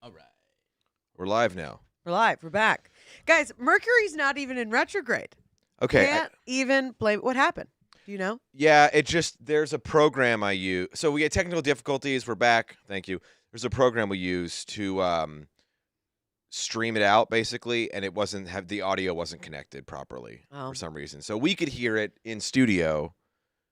All right. We're live now. We're live. We're back. Guys, Mercury's not even in retrograde. Okay. Can't even blame what happened. Do you know? Yeah, there's a program I use. So we had technical difficulties. We're back. Thank you. There's a program we use to stream it out, basically, and the audio wasn't connected properly for some reason. So we could hear it in studio.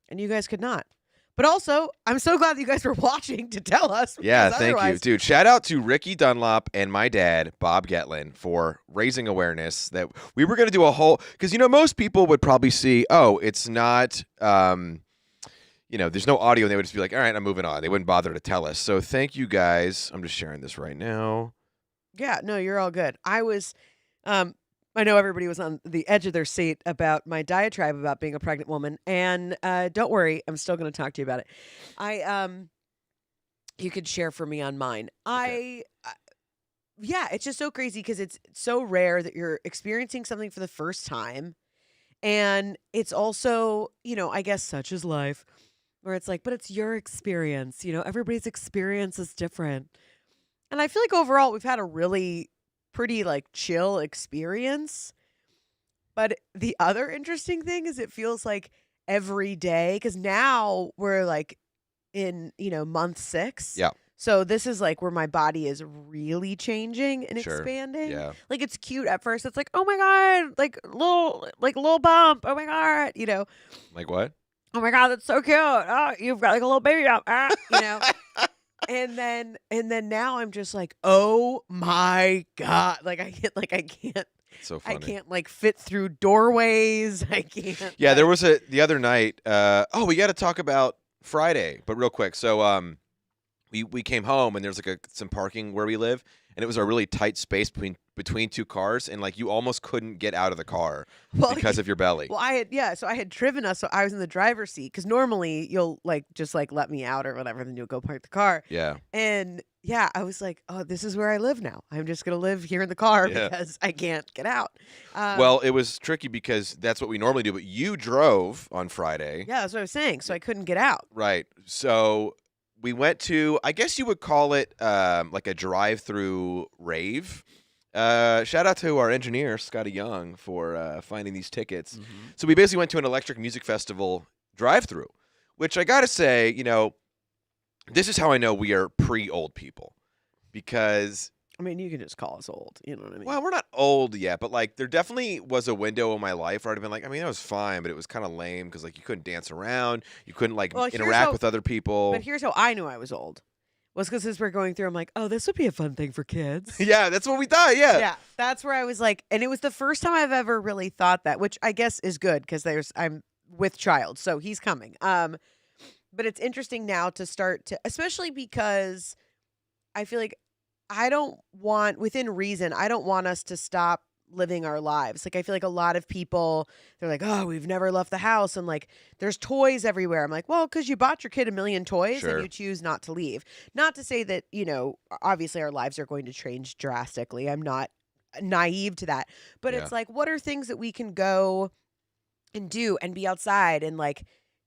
And you guys could not. But also, I'm so glad that you guys were watching to tell us. Yeah, thank you. Dude, shout out to Ricky Dunlop and my dad, Bob Gettlin, for raising awareness that we were going to do a whole... Because, most people would probably see, it's not... there's no audio, and they would just be like, all right, I'm moving on. They wouldn't bother to tell us. So thank you guys. I'm just sharing this right now. Yeah, no, you're all good. I know everybody was on the edge of their seat about my diatribe about being a pregnant woman, and don't worry, I'm still going to talk to you about it. You could share for me on mine. Okay. Yeah, it's just so crazy because it's so rare that you're experiencing something for the first time, and it's also, I guess such is life, where it's like, but it's your experience. Everybody's experience is different, and I feel like overall we've had a really pretty chill experience. But the other interesting thing is it feels like every day, because now we're in month 6. Yeah. So this is where my body is really changing and Sure. expanding. Yeah. It's cute at first. It's like, oh my god, little bump. Oh my god, Like what? oh my god, that's so cute. Oh, you've got a little baby bump. And then now I'm just like, oh my god, I can't So funny. I can't fit through doorways. I can't. Yeah, there was the other night. We got to talk about Friday, but real quick. So we came home and there's some parking where we live, and it was a really tight space between two cars, and you almost couldn't get out of the car because of your belly. Well, I had driven us, so I was in the driver's seat, because normally you'll just let me out or whatever, then you'll go park the car. Yeah. And yeah, I was like, oh, this is where I live now. I'm just gonna live here in the car Yeah. because I can't get out. Well, it was tricky because that's what we normally do, but you drove on Friday. Yeah, that's what I was saying. So I couldn't get out. Right. So we went to, I guess you would call it a drive-through rave. Shout out to our engineer, Scotty Young, for finding these tickets. Mm-hmm. So we basically went to an electric music festival drive-through, which I got to say, this is how I know we are pre-old people, because... I mean, you can just call us old. You know what I mean? Well, we're not old yet, but there definitely was a window in my life where I'd have been it was fine, but it was kind of lame because you couldn't dance around, you couldn't interact with other people. But here's how I knew I was old. Was because as we're going through, I'm like, oh, this would be a fun thing for kids. Yeah, that's what we thought. Yeah. Yeah, that's where I was like, and it was the first time I've ever really thought that, which I guess is good because I'm with child, so he's coming. But it's interesting now to start to, especially because I feel like I don't want, within reason, I don't want us to stop living our lives. I feel like a lot of people, they're like, oh, we've never left the house, and there's toys everywhere. I'm like, well, because you bought your kid a million toys. Sure. And you choose not to leave. Not to say that, obviously our lives are going to change drastically. I'm not naive to that. But Yeah. it's what are things that we can go and do and be outside and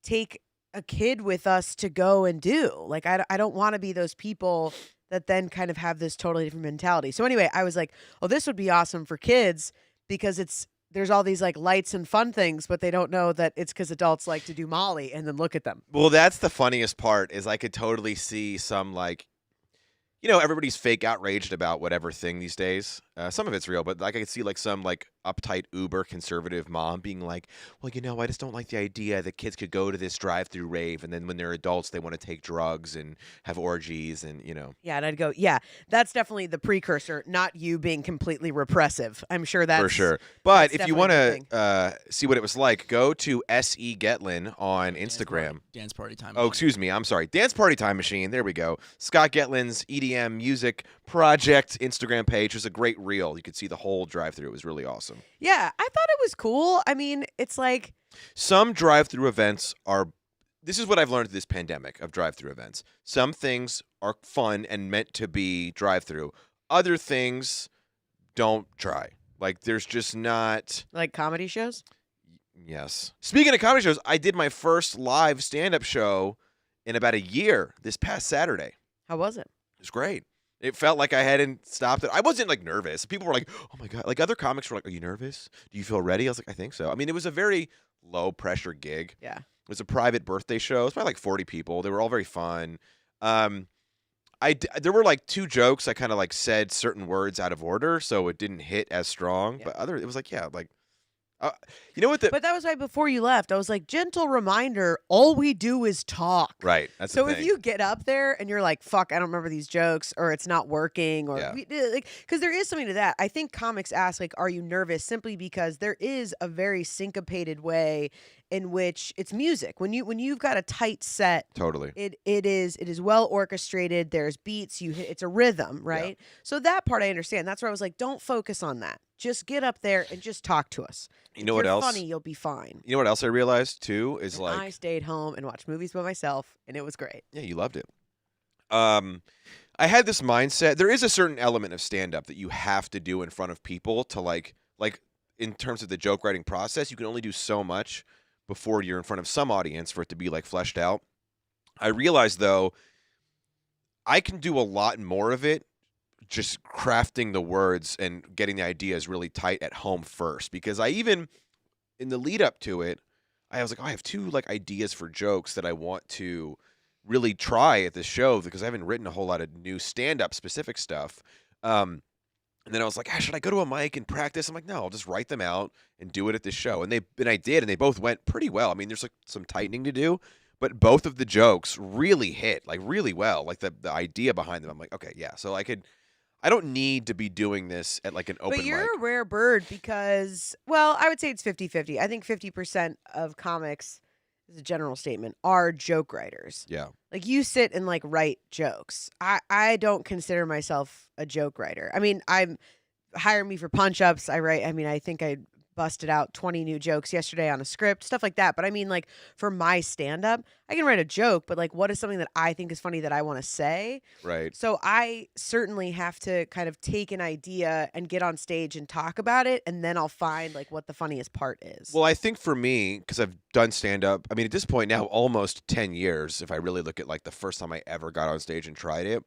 take a kid with us to go and do? I don't want to be those people that then kind of have this totally different mentality. So anyway, I was like, oh, this would be awesome for kids because there's all these lights and fun things, but they don't know that it's because adults like to do Molly and then look at them. Well, that's the funniest part is I could totally see some everybody's fake outraged about whatever thing these days. Some of it's real, but I could see some uptight uber conservative mom being like, well, I just don't like the idea that kids could go to this drive-through rave and then when they're adults they want to take drugs and have orgies and Yeah, and I'd go, yeah, that's definitely the precursor, not you being completely repressive. I'm sure that's for sure. But that's if you definitely want the to see what it was like, go to SE Gettlin on Instagram. Dance party time. Oh, excuse me. I'm sorry. Dance Party Time Machine. There we go. Scott Gettlin's EDM music project Instagram page was a great reel. You could see the whole drive-through. It was really awesome. Yeah, I thought it was cool. I mean, it's Some drive-through events are... This is what I've learned through this pandemic of drive-through events. Some things are fun and meant to be drive-through. Other things don't try. There's just not... comedy shows? Yes. Speaking of comedy shows, I did my first live stand-up show in about a year this past Saturday. How was it? It was great. It felt like I hadn't stopped it. I wasn't like nervous. People were like, "Oh my god!" Like other comics were like, "Are you nervous? Do you feel ready?" I was like, "I think so." I mean, it was a very low pressure gig. Yeah. It was a private birthday show. It was probably like 40 people. They were all very fun. There were like 2 jokes. I kind of like said certain words out of order, so it didn't hit as strong. Yeah. But it was like, yeah, like, you know what? But that was right before you left. I was like, gentle reminder, all we do is talk. Right. That's So the if thing. you get up there and you're like, fuck, I don't remember these jokes, or it's not working, or Yeah. like, because there is something to that. I think comics ask, like, are you nervous? Simply because there is a very syncopated way in which it's music. When you've got a tight set, Totally. it is well orchestrated. There's beats. It's a rhythm, right? So that part I understand. That's where I was like, don't focus on that. Just get up there and just talk to us. You If know what you're else? funny, you'll be fine. You know what else I realized too is And like, I stayed home and watched movies by myself, and it was great. yeah, you loved it. I had this mindset. There is a certain element of stand up that you have to do in front of people to like in terms of the joke writing process, you can only do so much before you're in front of some audience for it to be like fleshed out. I realized though, I can do a lot more of it just crafting the words and getting the ideas really tight at home first, because I even in the lead up to it, I was like, oh, I have 2 like ideas for jokes that I want to really try at this show because I haven't written a whole lot of new stand-up specific stuff. And then I was like, should I go to a mic and practice? I'm like, no, I'll just write them out and do it at this show. And I did, and they both went pretty well. I mean, there's like some tightening to do, but both of the jokes really hit like really well. Like the idea behind them, I'm like, okay, yeah. So I don't need to be doing this at like an open But you're mic. a rare bird because, well, I would say it's 50-50. I think 50% of comics, as a general statement, are joke writers. Yeah. Like you sit and like write jokes. I don't consider myself a joke writer. I mean, hire me for punch ups. I write. I mean, I think I busted out 20 new jokes yesterday on a script, stuff like that. But I mean, like for my stand up, I can write a joke, but like what is something that I think is funny that I want to say? Right. So I certainly have to kind of take an idea and get on stage and talk about it, and then I'll find like what the funniest part is. Well, I think for me, because I've done stand up, I mean, at this point now, almost 10 years, if I really look at like the first time I ever got on stage and tried it,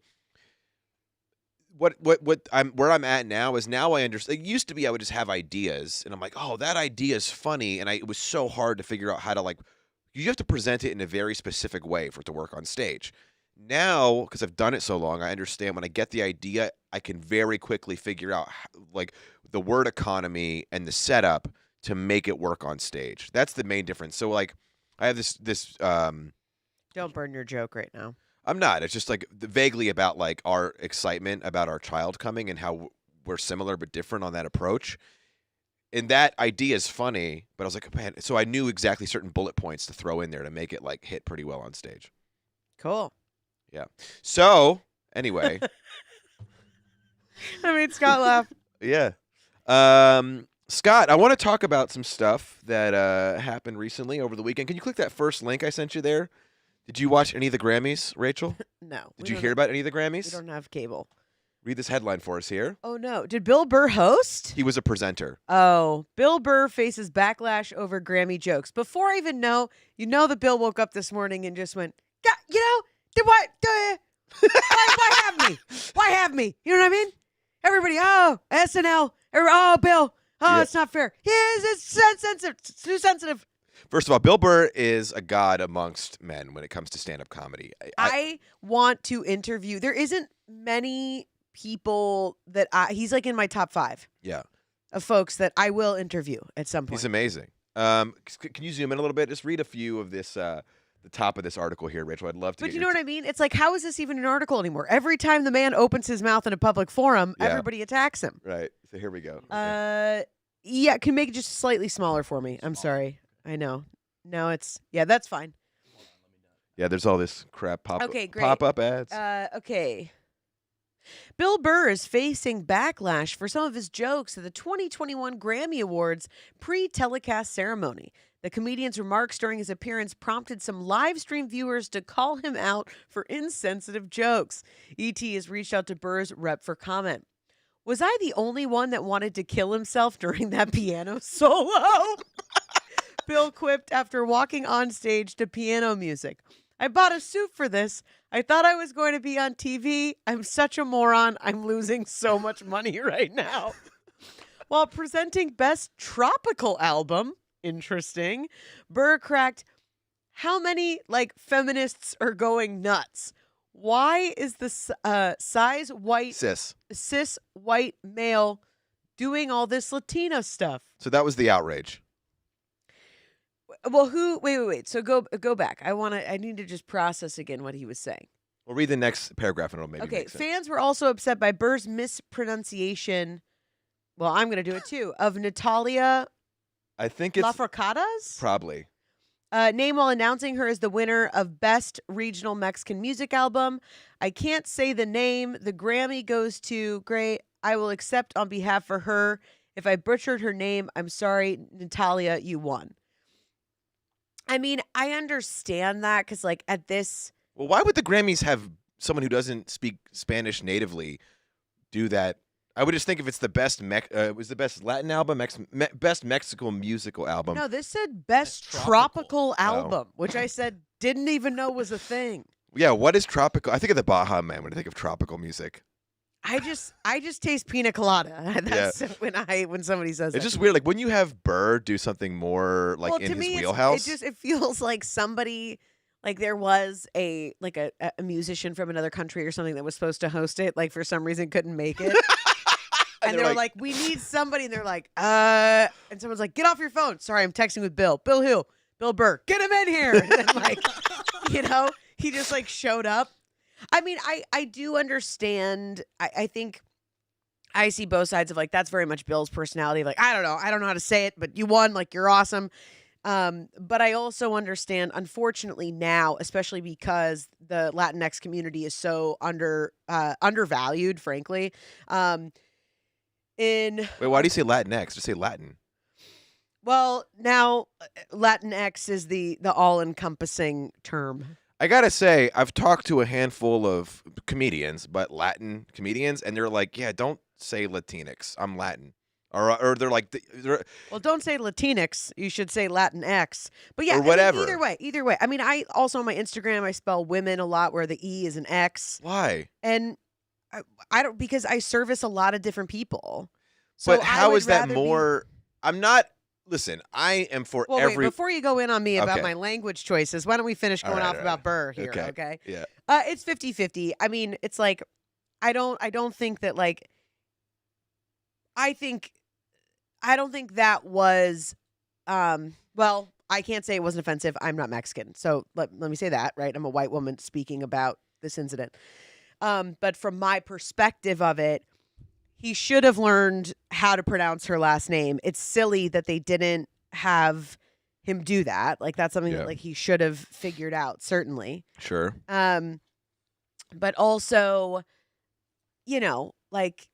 where I'm at now is now I understand. It used to be I would just have ideas, and I'm like, oh, that idea is funny, and it was so hard to figure out how to like. You have to present it in a very specific way for it to work on stage. Now, because I've done it so long, I understand when I get the idea, I can very quickly figure out like the word economy and the setup to make it work on stage. That's the main difference. So like, I have this. Don't burn your joke right now. I'm not. It's just like vaguely about like our excitement about our child coming and how we're similar but different on that approach. And that idea is funny, but I was like, man, so I knew exactly certain bullet points to throw in there to make it like hit pretty well on stage. Cool. Yeah. So anyway, I mean, Scott laughed. yeah. Scott, I want to talk about some stuff that happened recently over the weekend. Can you click that first link I sent you there? Did you watch any of the Grammys, Rachel? No. Did you hear about any of the We Grammys? don't have cable. Read this headline for us here. Oh, no. Did Bill Burr host? He was a presenter. Oh, Bill Burr faces backlash over Grammy jokes. Before I even know, that Bill woke up this morning and just went, why have me? Why have me? You know what I mean? Everybody, oh, SNL. Oh, Bill. Oh, Yeah. It's not fair. It's sensitive. It's too sensitive. First of all, Bill Burr is a god amongst men when it comes to stand-up comedy. I want to interview. There isn't many people that he's like in my top 5 yeah, of folks that I will interview at some point. he's amazing. Can you zoom in a little bit? Just read a few of this, the top of this article here, Rachel. I'd love to. But you know what I mean? It's like, how is this even an article anymore? Every time the man opens his mouth in a public forum, Yeah. everybody attacks him. Right. So here we go. Yeah, can make it just slightly smaller for me. I'm sorry. I know. No, that's fine. Yeah, there's all this crap Okay, great. pop-up ads. Okay. Bill Burr is facing backlash for some of his jokes at the 2021 Grammy Awards pre-telecast ceremony. The comedian's remarks during his appearance prompted some live stream viewers to call him out for insensitive jokes. ET has reached out to Burr's rep for comment. Was I the only one that wanted to kill himself during that piano solo? Bill quipped after walking on stage to piano music. I bought a suit for this. I thought I was going to be on TV. I'm such a moron. I'm losing so much money right now. While presenting Best Tropical Album, interesting, Burr cracked, how many like feminists are going nuts? Why is the cis white male doing all this Latina stuff? So that was the outrage. Well, wait. So go back. I need to just process again what he was saying. We'll read the next paragraph and it'll maybe Okay, make sense. fans were also upset by Burr's mispronunciation. Well, I'm going to do it too. Of Natalia I think it's LaForcadas? probably. Name while announcing her as the winner of Best Regional Mexican Music Album. I can't say the name. The Grammy goes to Great. I will accept on behalf for her. If I butchered her name, I'm sorry, Natalia, you won. I mean, I understand that because, like, at this. Well, why would the Grammys have someone who doesn't speak Spanish natively do that? I would just think if it's the best was the best Latin album, best Mexico musical album. No, this said Best Tropical Album, which I said didn't even know was a thing. Yeah, what is tropical? I think of the Baja Man when I think of tropical music. I just taste pina colada. That's when somebody says it's that. just weird. Like when you have Burr do something more like in his wheelhouse. It feels like somebody. Like there was a musician from another country or something that was supposed to host it. Like for some reason couldn't make it. And they're like, we need somebody. And they're like, and someone's like, get off your phone. Sorry, I'm texting with Bill. Bill who? Bill Burr. Get him in here. And then like, he just like showed up. I mean, I do understand. I think I see both sides of like, that's very much Bill's personality. Like, I don't know how to say it, but you won. Like, you're awesome. But I also understand, unfortunately now, especially because the Latinx community is so undervalued, frankly. Wait, why do you say Latinx? Just say Latin. Well, now Latinx is the all-encompassing term. I gotta say, I've talked to a handful of comedians, but Latin comedians, and they're like, "Yeah, don't say Latinx. I'm Latin." Or they're like, well, don't say Latinx. You should say Latinx. But yeah, or whatever. I mean, either way. I mean, I also on my Instagram I spell women a lot where the E is an X. Why? And I don't, because I service a lot of different people. So but how is that more? I'm not. Listen, I am for wait, before you go in on me about my language choices, why don't we finish going off about Burr here? Okay. Yeah. It's 50-50. I mean, it's like I don't think that like I don't think that was well, I can't say it wasn't offensive. I'm not Mexican. So let me say that, right? I'm a white woman speaking about this incident. But from my perspective of it, he should have learned how to pronounce her last name. It's silly that they didn't have him do that. Like that's something that like he should have figured out, certainly. Sure. But also, like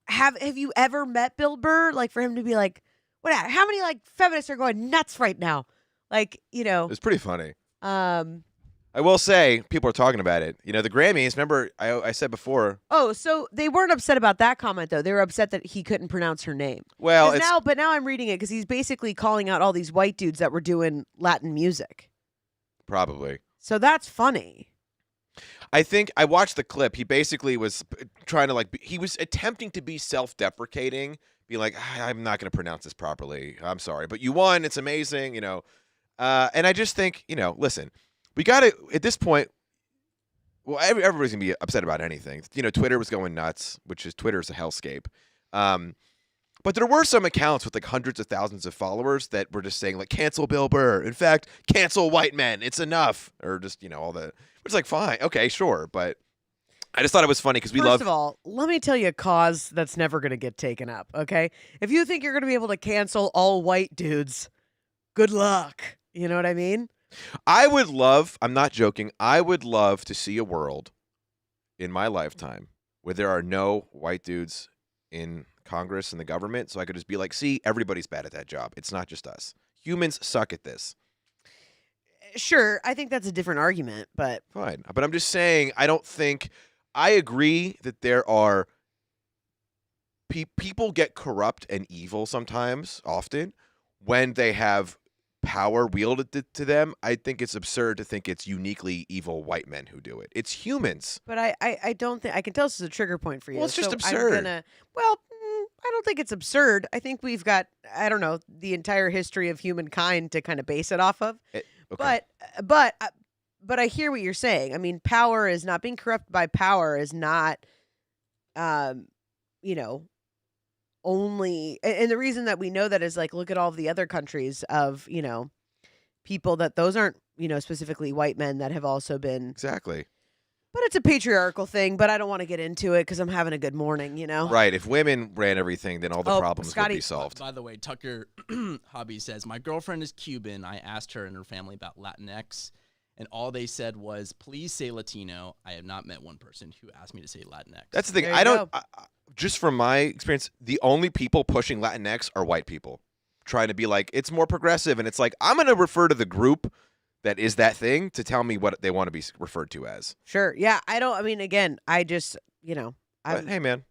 have you ever met Bill Burr? Like for him to be like, how many like feminists are going nuts right now? Like, It's pretty funny. I will say, people are talking about it. The Grammys, remember I said before. Oh, so they weren't upset about that comment, though. They were upset that he couldn't pronounce her name. Well, but now I'm reading it because he's basically calling out all these white dudes that were doing Latin music. Probably. So that's funny. I think I watched the clip. He basically was trying to he was attempting to be self-deprecating, be like, I'm not going to pronounce this properly. I'm sorry, but you won. It's amazing, And I just think, listen. We got to, at this point, well, everybody's going to be upset about anything. Twitter was going nuts, Twitter's a hellscape. But there were some accounts with like hundreds of thousands of followers that were just saying like, cancel Bill Burr. In fact, cancel white men. It's enough. Or just, all the, it's like, fine. Okay, sure. But I just thought it was funny because First of all, let me tell you a cause that's never going to get taken up, okay? If you think you're going to be able to cancel all white dudes, good luck. You know what I mean? I'm not joking, I would love to see a world in my lifetime where there are no white dudes in Congress and the government, so I could just be like, see, everybody's bad at that job. It's not just us. Humans suck at this. Sure, I think that's a different argument, but... Fine. But I'm just saying, I agree that there are... people get corrupt and evil sometimes, often, when they have power wielded to them, I think it's absurd to think it's uniquely evil white men who do it. It's humans. But I don't think I can tell this is a trigger point for you. Well, it's just so absurd. I don't think it's absurd. I think we've got, I don't know, the entire history of humankind to kind of base it off of. Okay. But I hear what you're saying. I mean, power is not being corrupted by power is not, you know, only, and the reason that we know that is like, look at all of the other countries of, you know, people that those aren't, you know, specifically white men that have also been. Exactly. But it's a patriarchal thing, but I don't want to get into it because I'm having a good morning, you know? Right. If women ran everything, then all the problems would be solved. By the way, Tucker Hobby says, my girlfriend is Cuban. I asked her and her family about Latinx, and all they said was, please say Latino. I have not met one person who asked me to say Latinx. That's the thing. Just from my experience, the only people pushing Latinx are white people trying to be like, it's more progressive. And it's like, I'm going to refer to the group that is that thing to tell me what they want to be referred to as. Sure. Yeah. I mean, again, I just, you know. But, hey, man.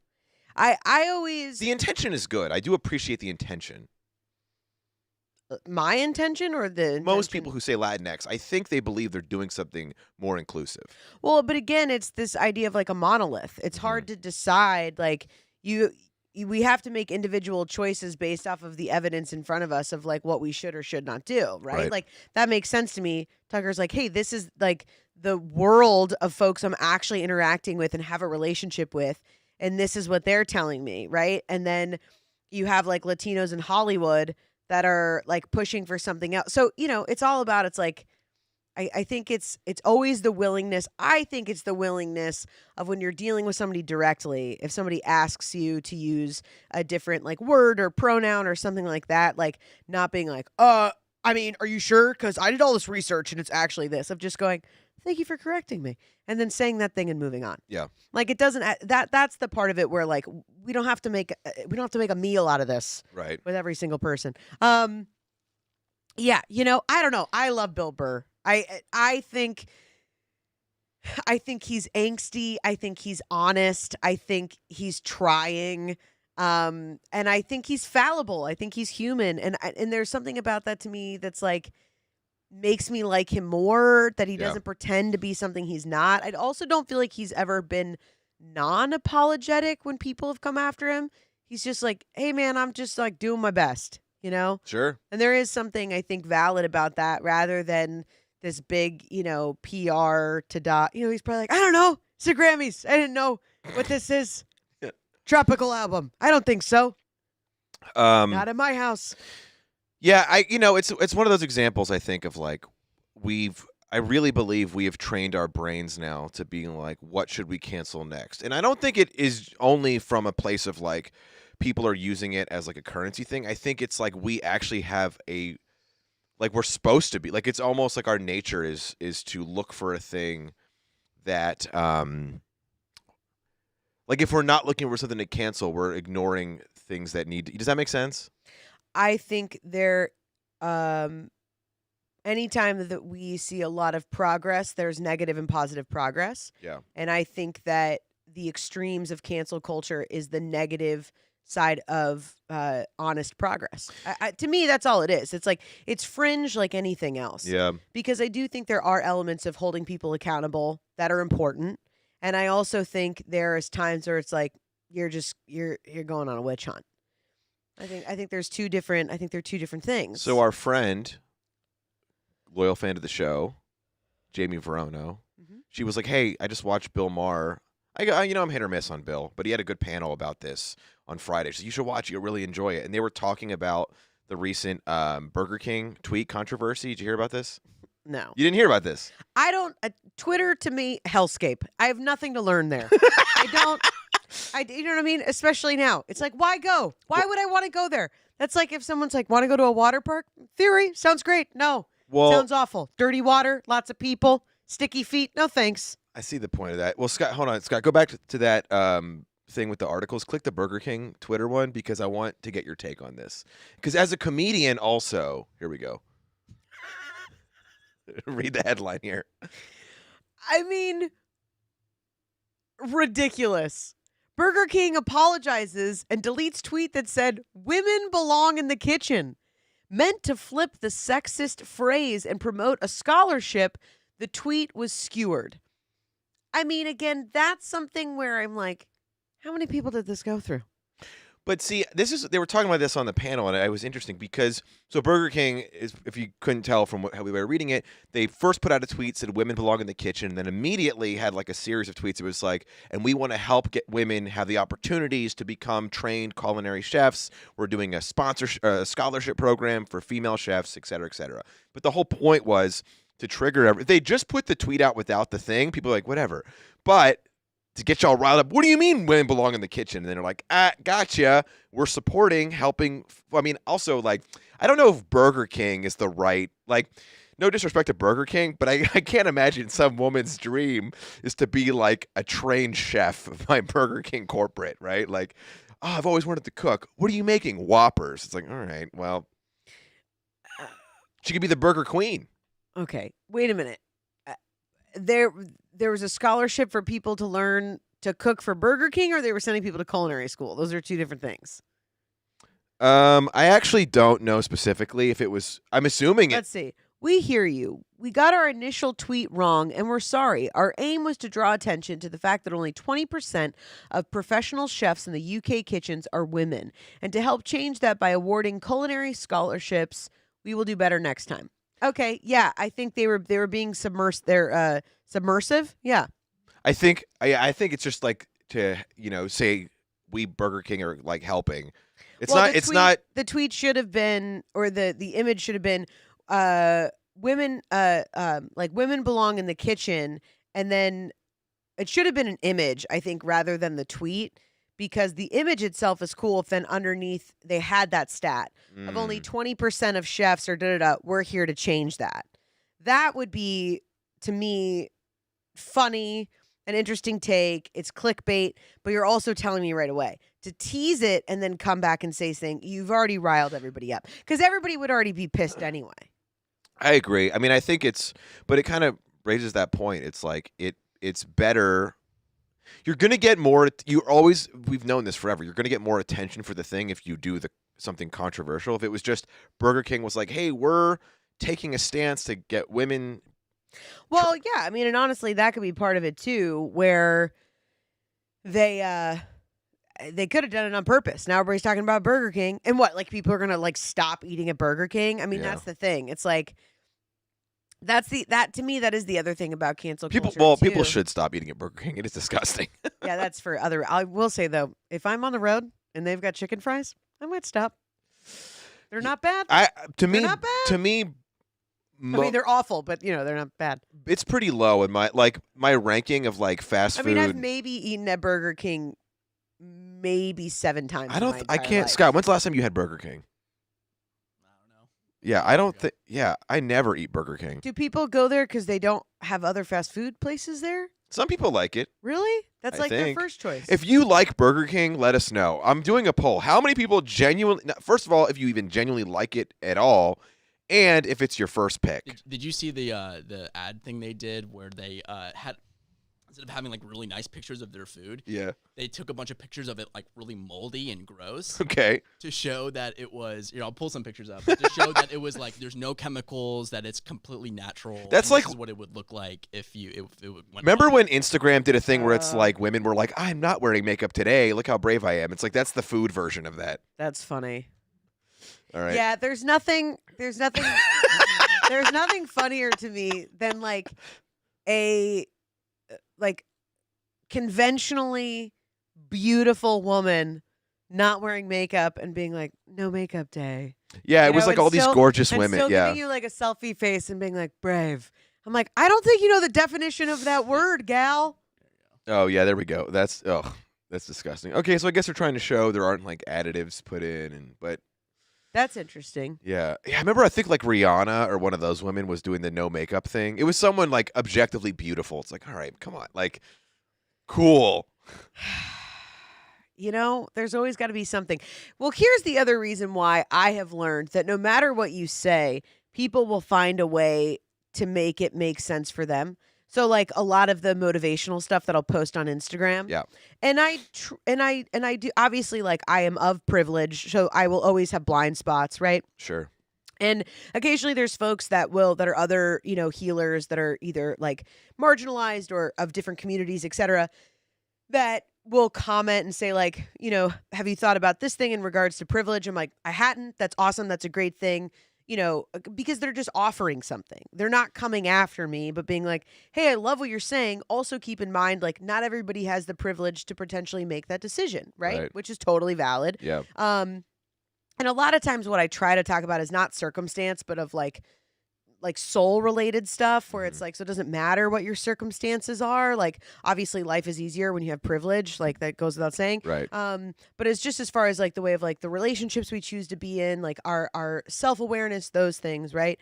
I always. The intention is good. I do appreciate the intention. My intention or the intention? Most people who say Latinx, I think they believe they're doing something more inclusive. Well, but again, it's this idea of like a monolith. It's hard to decide. Like we have to make individual choices based off of the evidence in front of us of like what we should or should not do. Right? Like that makes sense to me. Tucker's like, hey, this is like the world of folks I'm actually interacting with and have a relationship with. And this is what they're telling me. Right. And then you have like Latinos in Hollywood that are like pushing for something else. So, you know, it's all about, it's like, I think it's always the willingness. I think it's the willingness of when you're dealing with somebody directly, if somebody asks you to use a different like word or pronoun or something like that, like not being like, I mean, are you sure? Because I did all this research and it's actually this. Of just going, thank you for correcting me. And then saying that thing and moving on. Yeah. Like it doesn't, that's the part of it where like, we don't have to make a meal out of this. Right. With every single person. Yeah. You know, I don't know. I love Bill Burr. I think he's angsty. I think he's honest. I think he's trying. And I think he's fallible. I think he's human. And there's something about that to me that's like, makes me like him more, that he doesn't pretend to be something he's not. I also don't feel like he's ever been non-apologetic when people have come after him. He's just like, hey man, I'm just like doing my best, you know? Sure. And there is something I think valid about that rather than this big, you know, PR to you know, he's probably like, I don't know. It's the Grammys. I didn't know what this is. Tropical album. I don't think so. Not in my house. Yeah, it's one of those examples I think of like I really believe we have trained our brains now to being like, what should we cancel next? And I don't think it is only from a place of like people are using it as like a currency thing. I think it's like we actually have like we're supposed to be, like it's almost like our nature is to look for a thing that like if we're not looking for something to cancel, we're ignoring things that does that make sense? I think anytime that we see a lot of progress, there's negative and positive progress. Yeah. And I think that the extremes of cancel culture is the negative side of honest progress. To me, that's all it is. It's like, it's fringe like anything else. Yeah. Because I do think there are elements of holding people accountable that are important. And I also think there's times where it's like, you're going on a witch hunt. I think they're two different things. So our friend, loyal fan of the show, Jamie Verono, she was like, "Hey, I just watched Bill Maher. I'm hit or miss on Bill, but he had a good panel about this on Friday. So you should watch it. You'll really enjoy it." And they were talking about the recent Burger King tweet controversy. Did you hear about this? No. You didn't hear about this? I don't. Twitter to me, hellscape. I have nothing to learn there. I don't. You know what I mean? Especially now. It's like, why go? Why would I want to go there? That's like if someone's like, want to go to a water park? Theory. Sounds great. No. Well, sounds awful. Dirty water, lots of people, sticky feet. No thanks. I see the point of that. Well, Scott, hold on. Scott, go back to that thing with the articles. Click the Burger King Twitter one because I want to get your take on this. Because as a comedian also, here we go. Read the headline here. I mean, ridiculous. Burger King apologizes and deletes tweet that said, "Women belong in the kitchen." Meant to flip the sexist phrase and promote a scholarship, the tweet was skewered. I mean, again, that's something where I'm like, how many people did this go through? But see, they were talking about this on the panel, and it was interesting because Burger King is, if you couldn't tell from how we were reading it, they first put out a tweet said women belong in the kitchen, and then immediately had like a series of tweets. It was like, and we want to help get women have the opportunities to become trained culinary chefs. We're doing a scholarship program for female chefs, et cetera, et cetera. But the whole point was to trigger if they just put the tweet out without the thing, people are like, whatever. But to get y'all riled up, what do you mean women belong in the kitchen? And then they're like, gotcha. We're supporting, helping. I mean, also, like, I don't know if Burger King is the right, like, no disrespect to Burger King, but I can't imagine some woman's dream is to be like a trained chef by Burger King corporate, right? Like, oh, I've always wanted to cook. What are you making? Whoppers. It's like, all right, well, she could be the Burger Queen. Okay, wait a minute. There was a scholarship for people to learn to cook for Burger King, or they were sending people to culinary school. Those are two different things. I actually don't know specifically if it was. I'm assuming Let's see. We hear you. We got our initial tweet wrong, and we're sorry. Our aim was to draw attention to the fact that only 20% of professional chefs in the UK kitchens are women, and to help change that by awarding culinary scholarships. We will do better next time. Okay, yeah, I think they were being submersive. Yeah, I think it's just like to say we Burger King are like helping. The tweet should have been, or the image should have been, women like women belong in the kitchen, and then it should have been an image, I think, rather than the tweet, because the image itself is cool if then underneath they had that stat of only 20% of chefs or we're here to change that. That would be, to me, funny, an interesting take. It's clickbait, but you're also telling me right away to tease it and then come back and say something. You've already riled everybody up because everybody would already be pissed anyway. I agree. I mean, I think but it kind of raises that point. It's like it's better. You're going to get more. We've known this forever. You're going to get more attention for the thing if you do something controversial. If it was just Burger King was like, hey, we're taking a stance to get women. Well, yeah. I mean, and honestly, that could be part of it too, where they could have done it on purpose. Now everybody's talking about Burger King, and what? Like people are going to like stop eating at Burger King. I mean, That's the thing. It's like. To me, that is the other thing about cancel culture. People should stop eating at Burger King. It is disgusting. Yeah, that's for other. I will say though, if I'm on the road and they've got chicken fries, I might stop. They're not bad. To me, I mean, they're awful, but they're not bad. It's pretty low in my ranking of like fast food. I mean, I've maybe eaten at Burger King maybe 7 times. I can't. Scott, when's the last time you had Burger King? Yeah, I don't think. Yeah, I never eat Burger King. Do people go there because they don't have other fast food places there? Some people like it. Really? That's their first choice. If you like Burger King, let us know. I'm doing a poll. How many people genuinely? First of all, if you even genuinely like it at all, and if it's your first pick. Did you see the ad thing they did where they had, instead of having like really nice pictures of their food, they took a bunch of pictures of it like really moldy and gross. Okay. To show that it was, I'll pull some pictures up, but to show that it was like there's no chemicals, that it's completely natural. That's like this is what it would look like if it went. Remember when Instagram did a thing where it's like women were like, I'm not wearing makeup today. Look how brave I am. It's like that's the food version of that. That's funny. All right. Yeah, there's nothing there's nothing funnier to me than like a conventionally beautiful woman not wearing makeup and being like, no makeup day. Yeah, it was like all these gorgeous women. Still giving you like a selfie face and being like, brave. I'm like, I don't think you know the definition of that word, gal. Oh yeah, there we go. That's disgusting. Okay, so I guess they're trying to show there aren't like additives put in, but that's interesting. Yeah. I remember I think like Rihanna or one of those women was doing the no makeup thing. It was someone like objectively beautiful. It's like, all right, come on. Like, cool. There's always got to be something. Well, here's the other reason why I have learned that no matter what you say, people will find a way to make it make sense for them. So like a lot of the motivational stuff that I'll post on Instagram. Yeah. And I do, obviously, like I am of privilege, so I will always have blind spots, right? Sure. And occasionally there's folks that are other, healers that are either like marginalized or of different communities, etc., that will comment and say like, have you thought about this thing in regards to privilege? I'm like, I hadn't. That's awesome. That's a great thing. Because they're just offering something. They're not coming after me, but being like, hey, I love what you're saying. Also keep in mind, like, not everybody has the privilege to potentially make that decision, right? Which is totally valid. Yeah. And a lot of times what I try to talk about is not circumstance, but of like soul related stuff where it's like, so it doesn't matter what your circumstances are. Like, obviously life is easier when you have privilege, like that goes without saying. Right. But it's just as far as like the way of like the relationships we choose to be in, like our self-awareness, those things, right?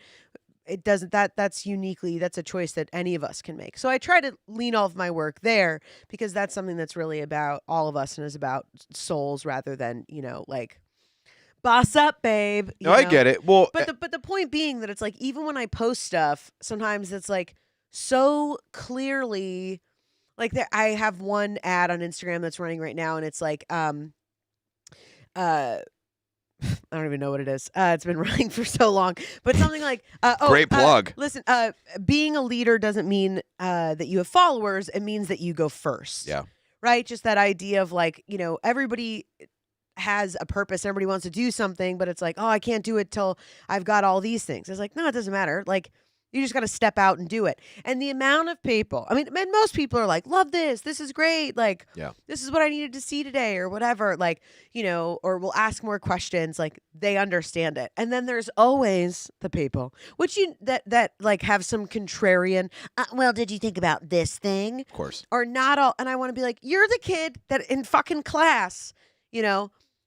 It doesn't, that's a choice that any of us can make. So I try to lean all of my work there because that's something that's really about all of us and is about souls rather than, like, boss up, babe. No, I get it. Well, but the point being that it's like, even when I post stuff, sometimes it's like so clearly, like I have one ad on Instagram that's running right now, and it's like, I don't even know what it is. It's been running for so long, but something like, great plug. Listen, being a leader doesn't mean that you have followers. It means that you go first. Yeah. Right. Just that idea of like, everybody has a purpose. Everybody wants to do something, but it's like, oh, I can't do it till I've got all these things. It's like, no, it doesn't matter. Like, you just got to step out and do it. And the amount of people, I mean, most people are like, love this. This is great. Like, this is what I needed to see today or whatever. Like, or we'll ask more questions. Like, they understand it. And then there's always the people, which that like have some contrarian, well, did you think about this thing? Of course. Or not all. And I want to be like, you're the kid that in fucking class,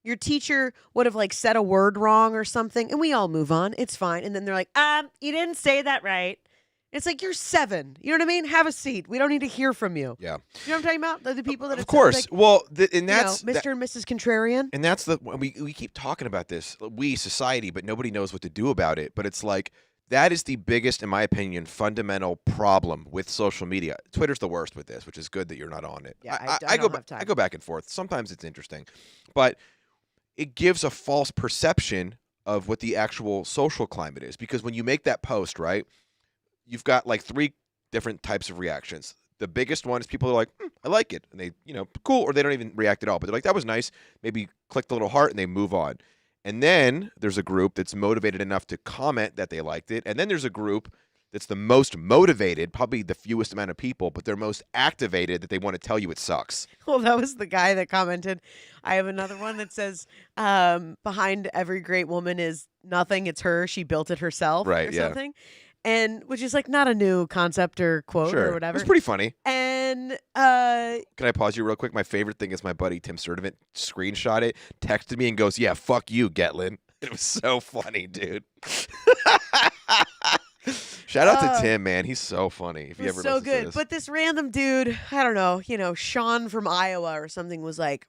your teacher would have like said a word wrong or something, and we all move on. It's fine. And then they're like, you didn't say that right. It's like, you're 7. You know what I mean? Have a seat. We don't need to hear from you. Yeah. You know what I'm talking about? The people that, of course. Like, well, and that's Mr. and Mrs. Contrarian. And that's we keep talking about this, we society, but nobody knows what to do about it. But it's like, that is the biggest, in my opinion, fundamental problem with social media. Twitter's the worst with this, which is good that you're not on it. Yeah, I don't have time. I go back and forth. Sometimes it's interesting, but it gives a false perception of what the actual social climate is. Because when you make that post, right, you've got like 3 different types of reactions. The biggest one is people are like, I like it. And they, cool. Or they don't even react at all. But they're like, that was nice. Maybe click the little heart and they move on. And then there's a group that's motivated enough to comment that they liked it. And then there's a group that's the most motivated, probably the fewest amount of people, but they're most activated that they want to tell you it sucks. Well, that was the guy that commented. I have another one that says, behind every great woman is nothing. It's her. She built it herself. Right, or yeah. something. And which is like not a new concept or quote or whatever. It's pretty funny. And can I pause you real quick? My favorite thing is my buddy Tim Sturdivant screenshot it, texted me, and goes, "Yeah, fuck you, Gettlin." It was so funny, dude. Shout out to Tim, man. He's so funny. If you ever so listen to good. this. But this random dude, I don't know, Sean from Iowa or something was like,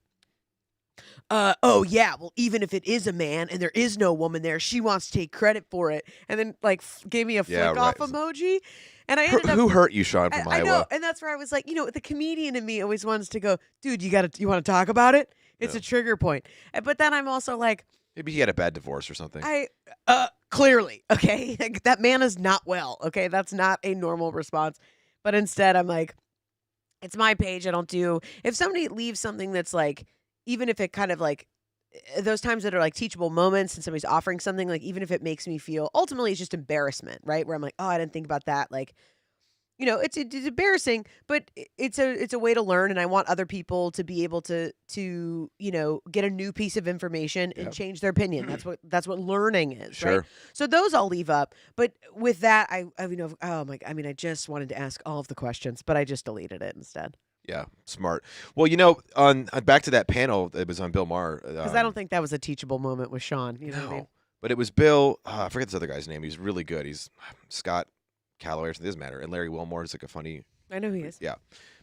oh yeah, well, even if it is a man and there is no woman there, she wants to take credit for it. And then like gave me a flick off emoji. And I ended up, who hurt you, Sean from Iowa? I know, and that's where I was like, the comedian in me always wants to go, dude, you want to talk about it? It's a trigger point. But then I'm also like, maybe he had a bad divorce or something. Clearly, okay? Like, that man is not well, okay? That's not a normal response. But instead, I'm like, it's my page. I don't do... If somebody leaves something that's like, even if it kind of like, those times that are like teachable moments and somebody's offering something, like even if it makes me feel, ultimately it's just embarrassment, right? Where I'm like, oh, I didn't think about that. Like, it's embarrassing, but it's a way to learn, and I want other people to be able to get a new piece of information and change their opinion. That's what learning is, sure. Right? So those I'll leave up. But with that, I just wanted to ask all of the questions, but I just deleted it instead. Yeah, smart. Well, on back to that panel that was on Bill Maher. Because I don't think that was a teachable moment with Sean. You know what I mean? But it was Bill. I forget this other guy's name. He's really good. He's Scott Calloway or something. It doesn't matter. And Larry Wilmore is like a funny. I know he is. Yeah.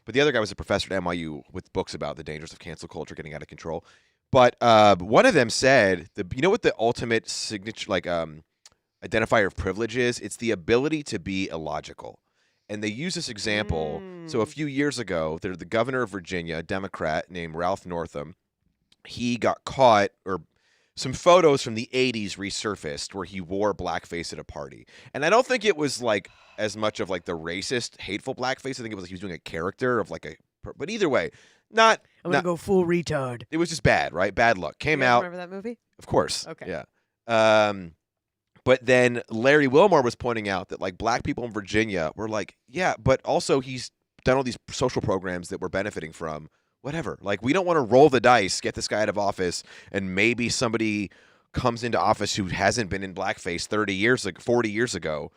But the other guy was a professor at NYU with books about the dangers of cancel culture getting out of control. But one of them said, what the ultimate signature, like identifier of privilege is? It's the ability to be illogical. And they use this example. So a few years ago, the governor of Virginia, a Democrat named Ralph Northam, he got caught or some photos from the 80s resurfaced where he wore blackface at a party. And I don't think it was like as much of like the racist, hateful blackface. I think it was like he was doing a character of like but either way, I'm gonna go full retard. It was just bad, right? Bad luck. Came You guys out. remember that movie? Of course. Okay. Yeah. But then Larry Wilmore was pointing out that like black people in Virginia were like, yeah, but also he's done all these social programs that we're benefiting from. Whatever. Like, we don't want to roll the dice, get this guy out of office, and maybe somebody comes into office who hasn't been in blackface 40 years ago.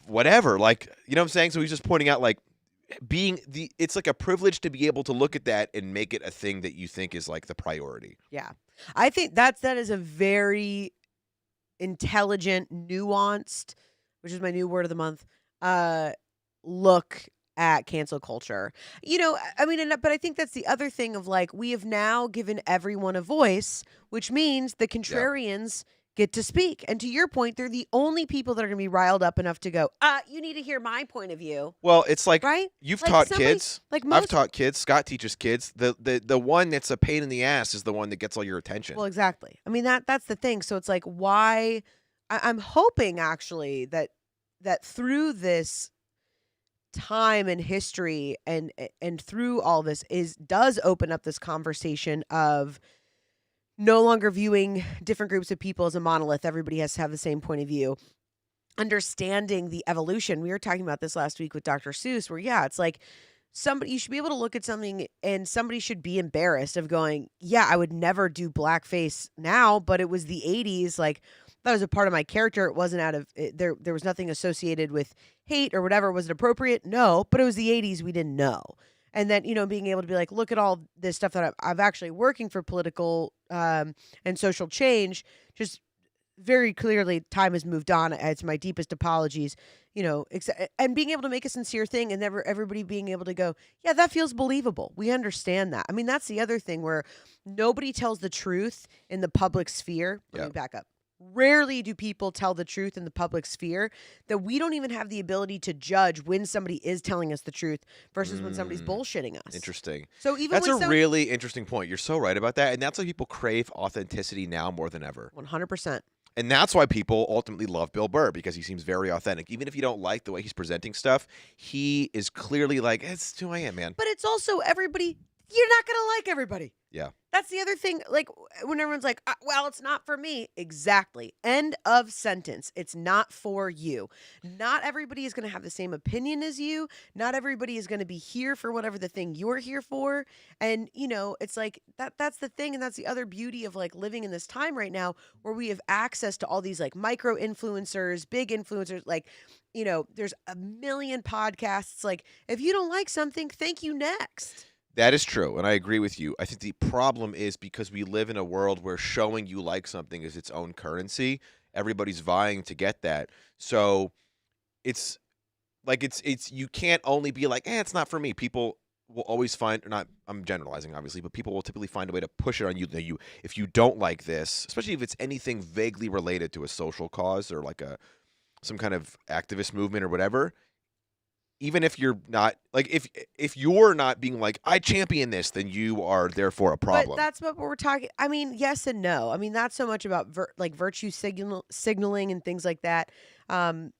Whatever. Like, you know what I'm saying? So he's just pointing out, like, it's like a privilege to be able to look at that and make it a thing that you think is like the priority. Yeah. I think that is a very intelligent, nuanced, which is my new word of the month, look at cancel culture. You know, I mean, but I think that's the other thing of like, we have now given everyone a voice, which means the contrarians get to speak. And to your point, they're the only people that are going to be riled up enough to go, you need to hear my point of view. Well, it's like, right? You've like taught kids. Like I've taught kids. Scott teaches kids. The one that's a pain in the ass is the one that gets all your attention. Well, exactly. I mean, that's the thing. So it's like, why? I'm hoping actually that through this time and history and through all this does open up this conversation of no longer viewing different groups of people as a monolith. Everybody has to have the same point of view. Understanding the evolution. We were talking about this last week with Dr. Seuss, where it's like you should be able to look at something and somebody should be embarrassed of going, yeah, I would never do blackface now, but it was the 80s. Like, that was a part of my character. It wasn't out of there was nothing associated with hate or whatever. Was it appropriate? No, but it was the 80s. We didn't know. And then, being able to be like, look at all this stuff that I've actually working for political and social change. Just very clearly, time has moved on. It's my deepest apologies, and being able to make a sincere thing and everybody being able to go, yeah, that feels believable. We understand that. I mean, that's the other thing where nobody tells the truth in the public sphere. Let me back up. Rarely do people tell the truth in the public sphere, that we don't even have the ability to judge when somebody is telling us the truth versus when somebody's bullshitting us. Interesting. So even that's a really interesting point. You're so right about that. And that's why people crave authenticity now more than ever. 100%. And that's why people ultimately love Bill Burr, because he seems very authentic. Even if you don't like the way he's presenting stuff, he is clearly like, it's who I am, man. But it's also everybody. You're not going to like everybody. Yeah. That's the other thing. Like, when everyone's like, well, it's not for me. Exactly. End of sentence. It's not for you. Not everybody is going to have the same opinion as you. Not everybody is going to be here for whatever the thing you're here for. And, it's like that's the thing. And that's the other beauty of like living in this time right now where we have access to all these like micro influencers, big influencers. Like, there's a million podcasts. Like, if you don't like something, thank you next. That is true, and I agree with you. I think the problem is because we live in a world where showing you like something is its own currency. Everybody's vying to get that. So it's like it's you can't only be like, it's not for me. People will always find, I'm generalizing obviously, but people will typically find a way to push it on you. If you don't like this, especially if it's anything vaguely related to a social cause or like some kind of activist movement or whatever. Even if you're not, like, if you're not being like, I champion this, then you are therefore a problem. But that's what we're talking. I mean, yes and no. I mean, not so much about virtue signaling and things like that. And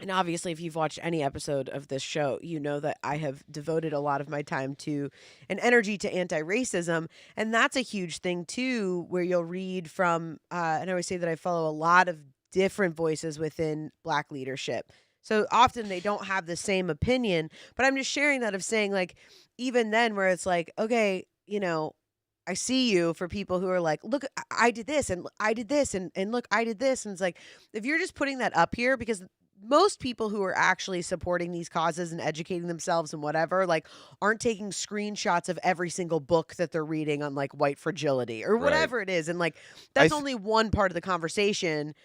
obviously, if you've watched any episode of this show, you know that I have devoted a lot of my time to and energy to anti-racism. And that's a huge thing, too, where you'll read from, and I always say that I follow a lot of different voices within Black leadership. So often they don't have the same opinion, but I'm just sharing that of saying, like, even then where it's like, okay, I see you for people who are like, look, I did this and I did this and look, I did this. And it's like, if you're just putting that up here, because most people who are actually supporting these causes and educating themselves and whatever, like, aren't taking screenshots of every single book that they're reading on like white fragility or whatever it is. And like, that's only one part of the conversation.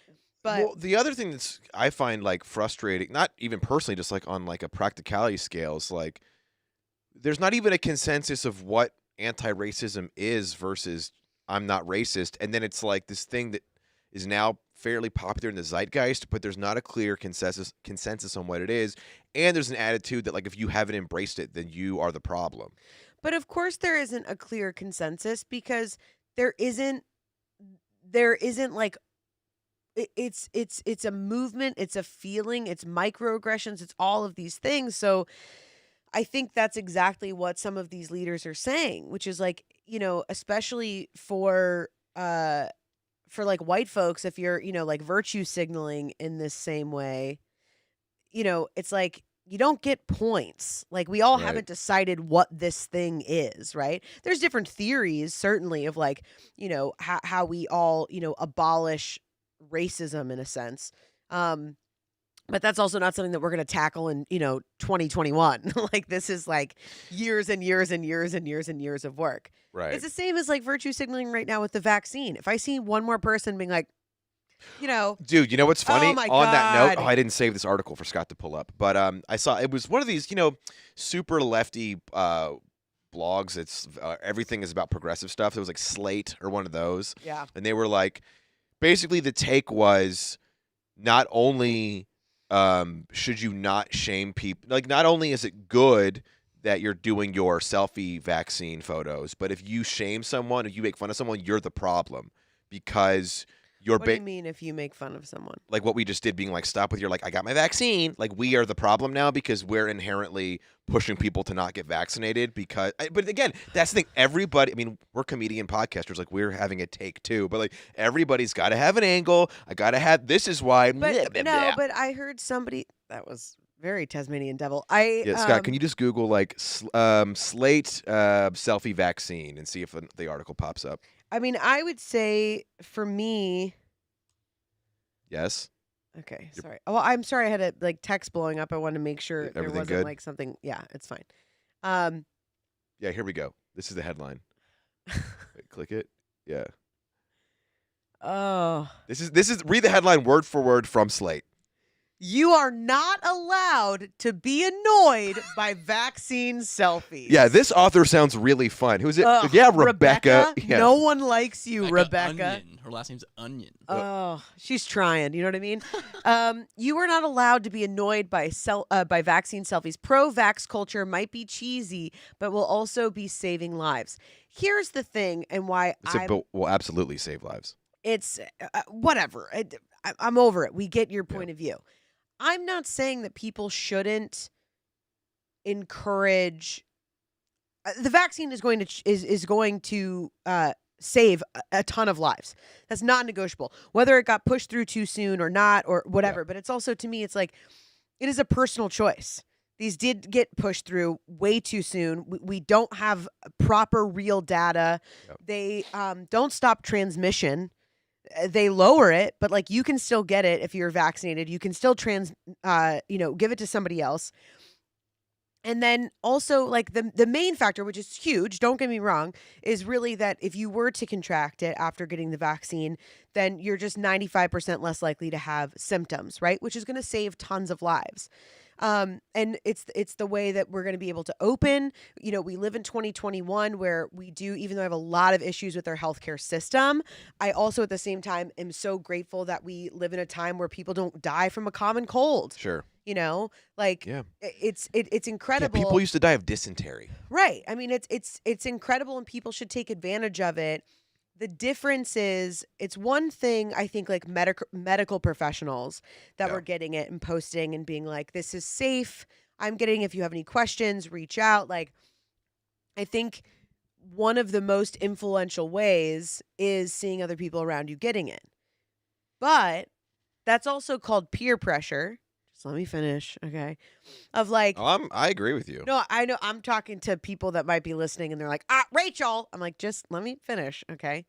But the other thing I find like frustrating, not even personally, just like on like a practicality scale, is like there's not even a consensus of what anti-racism is versus I'm not racist, and then it's like this thing that is now fairly popular in the zeitgeist, but there's not a clear consensus on what it is, and there's an attitude that like if you haven't embraced it, then you are the problem. But of course there isn't a clear consensus because there isn't there isn't like it's a movement, it's a feeling, it's microaggressions, it's all of these things. So I think that's exactly what some of these leaders are saying, which is like, especially for like white folks, if you're, like virtue signaling in this same way, it's like you don't get points. Like we all Right. haven't decided what this thing is, right? There's different theories, certainly, of like, how we all, abolish racism in a sense. But that's also not something that we're going to tackle in, 2021. Like this is like years and years and years and years and years of work. Right. It's the same as like virtue signaling right now with the vaccine. If I see one more person being like, Dude, you know what's funny? Oh my On that note, God. I didn't save this article for Scott to pull up, but I saw it was one of these, super lefty blogs. It's everything is about progressive stuff. It was like Slate or one of those, yeah, and they were like, basically the take was not only should you not shame people, like not only is it good that you're doing your selfie vaccine photos, but if you shame someone, if you make fun of someone, you're the problem because you're what do you mean if you make fun of someone? like what we just did, being like, stop with your like, I got my vaccine. Like we are the problem now because we're inherently pushing people to not get vaccinated because, but again, that's the thing. Everybody, I mean, we're comedian podcasters, like we're having a take too, but like everybody's got to have an angle. I got to have, this is why. But no, but I heard somebody that was very Tasmanian devil. Scott, can you just Google like Slate selfie vaccine and see if the article pops up? I mean, I would say for me. Yes. Okay, sorry. Well, I'm sorry. I had a like text blowing up. I wanted to make sure there Everything wasn't good? like something. Yeah, it's fine. Yeah, here we go. This is the headline. Wait, click it. Yeah. Oh. This is read the headline word for word from Slate. You are not allowed to be annoyed by vaccine selfies. Yeah, this author sounds really fun. Who's it? Ugh, Yeah, Rebecca. Yeah. No one likes you, Like a Rebecca. Onion. Her last name's Onion. Oh, she's trying. You know what I mean? You are not allowed to be annoyed by vaccine selfies. Pro-vax culture might be cheesy, but will also be saving lives. Here's the thing, and why But will absolutely save lives. it's whatever. I'm over it. We get your point of view. I'm not saying that people shouldn't encourage. The vaccine is going to save a ton of lives. That's not negotiable. Whether it got pushed through too soon or not or whatever. Yeah. But it's also, to me, it's like it is a personal choice. These did get pushed through way too soon. We don't have proper real data. Yep. They don't stop transmission. They lower it, but like you can still get it if you're vaccinated. You can still give it to somebody else. And then also like the main factor, which is huge, don't get me wrong, is really that if you were to contract it after getting the vaccine, then you're just 95% less likely to have symptoms, right? Which is going to save tons of lives. And it's the way that we're going to be able to open. We live in 2021 where we do, even though I have a lot of issues with our healthcare system, I also at the same time am so grateful that we live in a time where people don't die from a common cold. Sure. Yeah. It's incredible. Yeah, people used to die of dysentery. Right. I mean, it's incredible and people should take advantage of it. The difference is, it's one thing, I think, like medical professionals that were getting it and posting and being like, this is safe. I'm getting, if you have any questions, reach out. Like, I think one of the most influential ways is seeing other people around you getting it. But that's also called peer pressure. Just let me finish, okay? Of like, I agree with you. no, I know I'm talking to people that might be listening and they're like, Rachel. I'm like, just let me finish, okay?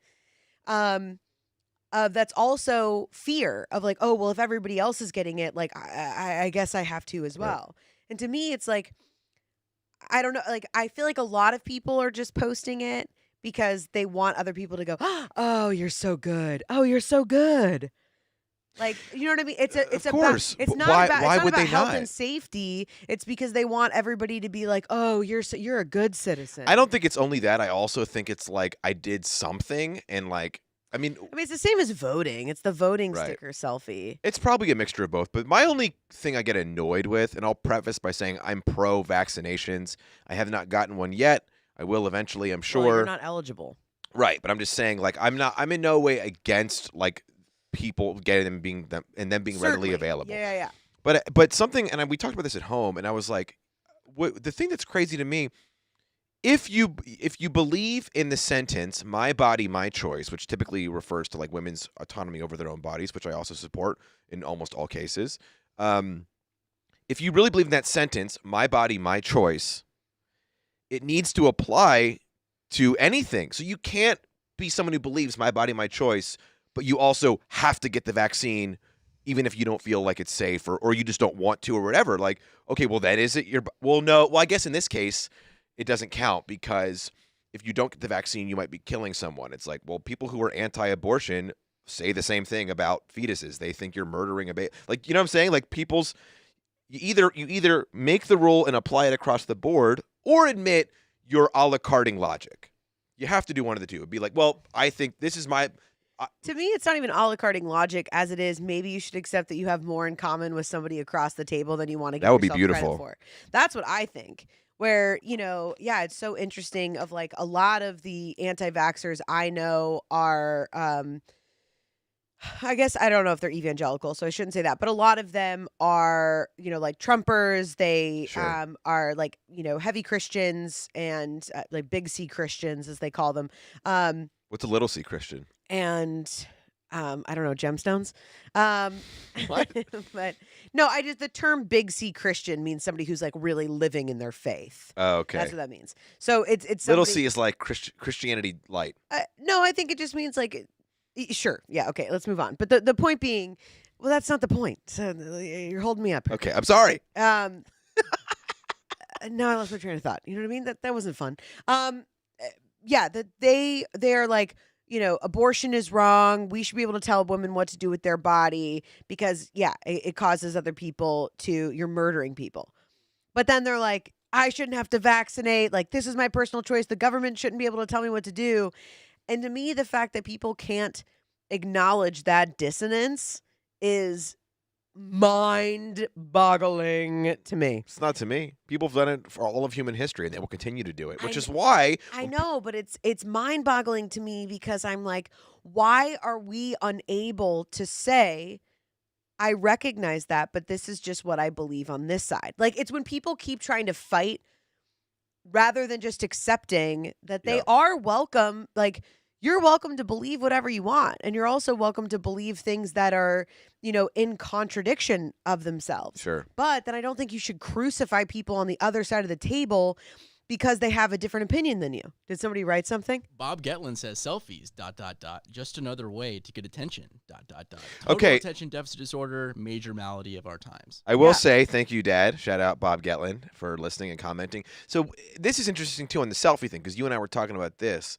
That's also fear of like, oh, well, if everybody else is getting it, like, I guess I have to as well. And to me, it's like, I don't know, like, I feel like a lot of people are just posting it because they want other people to go, oh, you're so good. Oh, you're so good. Like, you know what I mean? It's Of course. It's But not why about would they health not? and safety. It's because they want everybody to be like, oh, you're a good citizen. I don't think it's only that. I also think it's like I did something and like, I mean, it's the same as voting. It's the voting Right. sticker selfie. it's probably a mixture of both. But my only thing I get annoyed with, and I'll preface by saying I'm pro vaccinations. I have not gotten one yet. I will eventually, I'm sure. Well, you're not eligible. Right, but I'm just saying, like, I'm in no way against like people getting them being them and them being readily Certainly. available. Yeah. But something, and we talked about this at home, and I was like, the thing that's crazy to me, if you believe in the sentence "my body, my choice," which typically refers to like women's autonomy over their own bodies, which I also support in almost all cases. If you really believe in that sentence, "my body, my choice," it needs to apply to anything. So you can't be someone who believes "my body, my choice," but you also have to get the vaccine even if you don't feel like it's safe or you just don't want to or whatever. Like, okay, well, then is it your – well, no. Well, I guess in this case, it doesn't count because if you don't get the vaccine, you might be killing someone. It's like, well, people who are anti-abortion say the same thing about fetuses. They think you're murdering a baby. Like, you know what I'm saying? Like people's – you either make the rule and apply it across the board or admit your a la carting logic. You have to do one of the two. It'd be like, well, I think this is my – to me, it's not even a la carting logic as it is. Maybe you should accept that you have more in common with somebody across the table than you want to give That would be yourself beautiful. credit for. That's what I think. Where, yeah, it's so interesting of like a lot of the anti-vaxxers I know are, I guess I don't know if they're evangelical, so I shouldn't say that. But a lot of them are, like Trumpers. They Sure. are like, heavy Christians and like big C Christians, as they call them. What's a little C Christian? And I don't know, gemstones. What? But no, the term big C Christian means somebody who's like really living in their faith. Oh, okay. That's what that means. So it's Little somebody, C is like Christianity light. no, I think it just means like sure, yeah, okay, let's move on. But the point being, well, that's not the point. So you're holding me up here. Okay, I'm sorry. No, I lost my train of thought. You know what I mean? That wasn't fun. Yeah, that they're like, abortion is wrong. We should be able to tell women what to do with their body because, yeah, it causes other people you're murdering people. But then they're like, I shouldn't have to vaccinate. Like, this is my personal choice. The government shouldn't be able to tell me what to do. And to me, the fact that people can't acknowledge that dissonance is mind-boggling to me. It's not to me. People have done it for all of human history, and they will continue to do it, which I is why I know, but it's mind-boggling to me because I'm like, why are we unable to say, I recognize that, but this is just what I believe on this side? Like, it's when people keep trying to fight rather than just accepting that they are welcome. Like, you're welcome to believe whatever you want, and you're also welcome to believe things that are, in contradiction of themselves. Sure. But then I don't think you should crucify people on the other side of the table because they have a different opinion than you. Did somebody write something? Bob Gettlin says selfies, ... just another way to get attention, ... Total Okay. attention deficit disorder, major malady of our times. I will Yeah. say thank you, Dad. Shout out Bob Gettlin for listening and commenting. So this is interesting, too, on the selfie thing, because you and I were talking about this.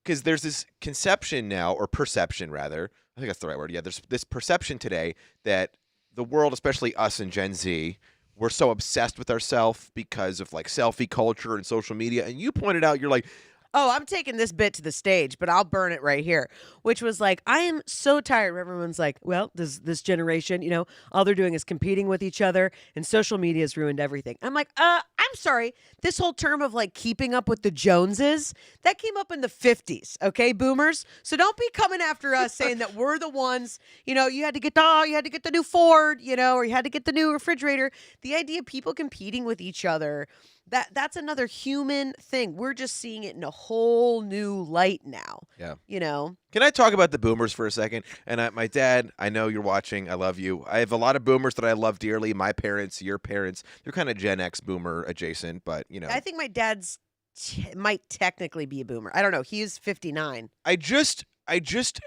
Because there's this conception now, or perception, rather. I think that's the right word. Yeah, there's this perception today that the world, especially us and Gen Z, we're so obsessed with ourselves because of, like, selfie culture and social media. And you pointed out, you're like, Oh, I'm taking this bit to the stage, but I'll burn it right here, which was like, I am so tired. Everyone's like, well, this generation, all they're doing is competing with each other and social media has ruined everything. I'm like, I'm sorry. This whole term of like keeping up with the Joneses, that came up in the 50s. Okay, boomers. So don't be coming after us saying that we're the ones, you had to get the new Ford, or you had to get the new refrigerator. The idea of people competing with each other, that's another human thing. We're just seeing it in a whole new light now. Yeah. Can I talk about the boomers for a second? And my dad, I know you're watching. I love you. I have a lot of boomers that I love dearly. My parents, your parents. They're kind of Gen X boomer adjacent, but, I think my dad's might technically be a boomer. I don't know. He's 59. I just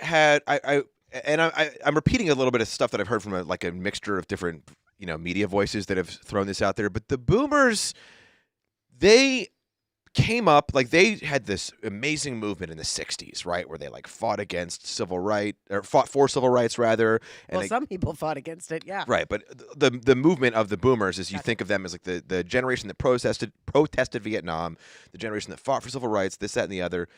had I'm repeating a little bit of stuff that I've heard from a mixture of different media voices that have thrown this out there. But the boomers, they came up, like, they had this amazing movement in the 60s, right, where they fought against civil rights, or fought for civil rights rather. And Well, some people fought against it, yeah. Right, but the movement of the boomers is you think of them as like the generation that protested Vietnam, the generation that fought for civil rights, this, that, and the other.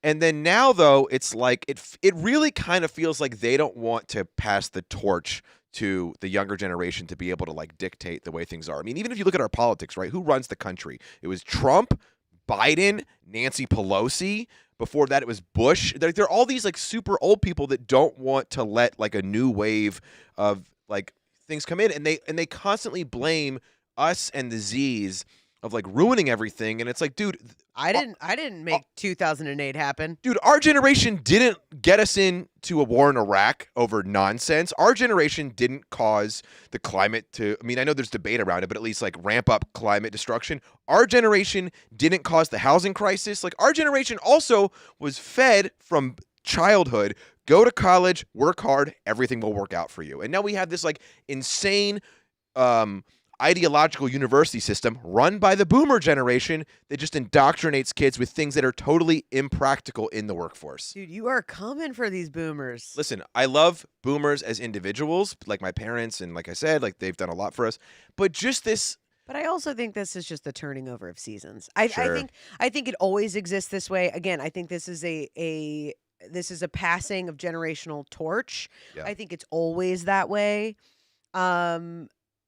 And then now, though, it's like it really kind of feels like they don't want to pass the torch to the younger generation to be able to dictate the way things are. I mean, even if you look at our politics, right? Who runs the country? It was Trump, Biden, Nancy Pelosi. Before that, it was Bush. There are all these like super old people that don't want to let like a new wave of like things come in, and they constantly blame us and the Z's of like ruining everything. And it's like, dude, I didn't make 2008 happen. dude, our generation didn't get us into a war in Iraq over nonsense. Our generation didn't cause the climate to, I mean, I know there's debate around it, but at least like ramp up climate destruction. Our generation didn't cause the housing crisis. Like our generation also was fed from childhood, go to college, work hard, everything will work out for you. And now we have this like insane ideological university system run by the boomer generation that just indoctrinates kids with things that are totally impractical in the workforce. Dude, you are coming for these boomers. Listen, I love boomers as individuals, like my parents, and like I said, like they've done a lot for us. But just this, But I also think this is just the turning over of seasons. I Sure. think it always exists this way. Again, I think this is a passing of generational torch. Yeah. I think it's always that way.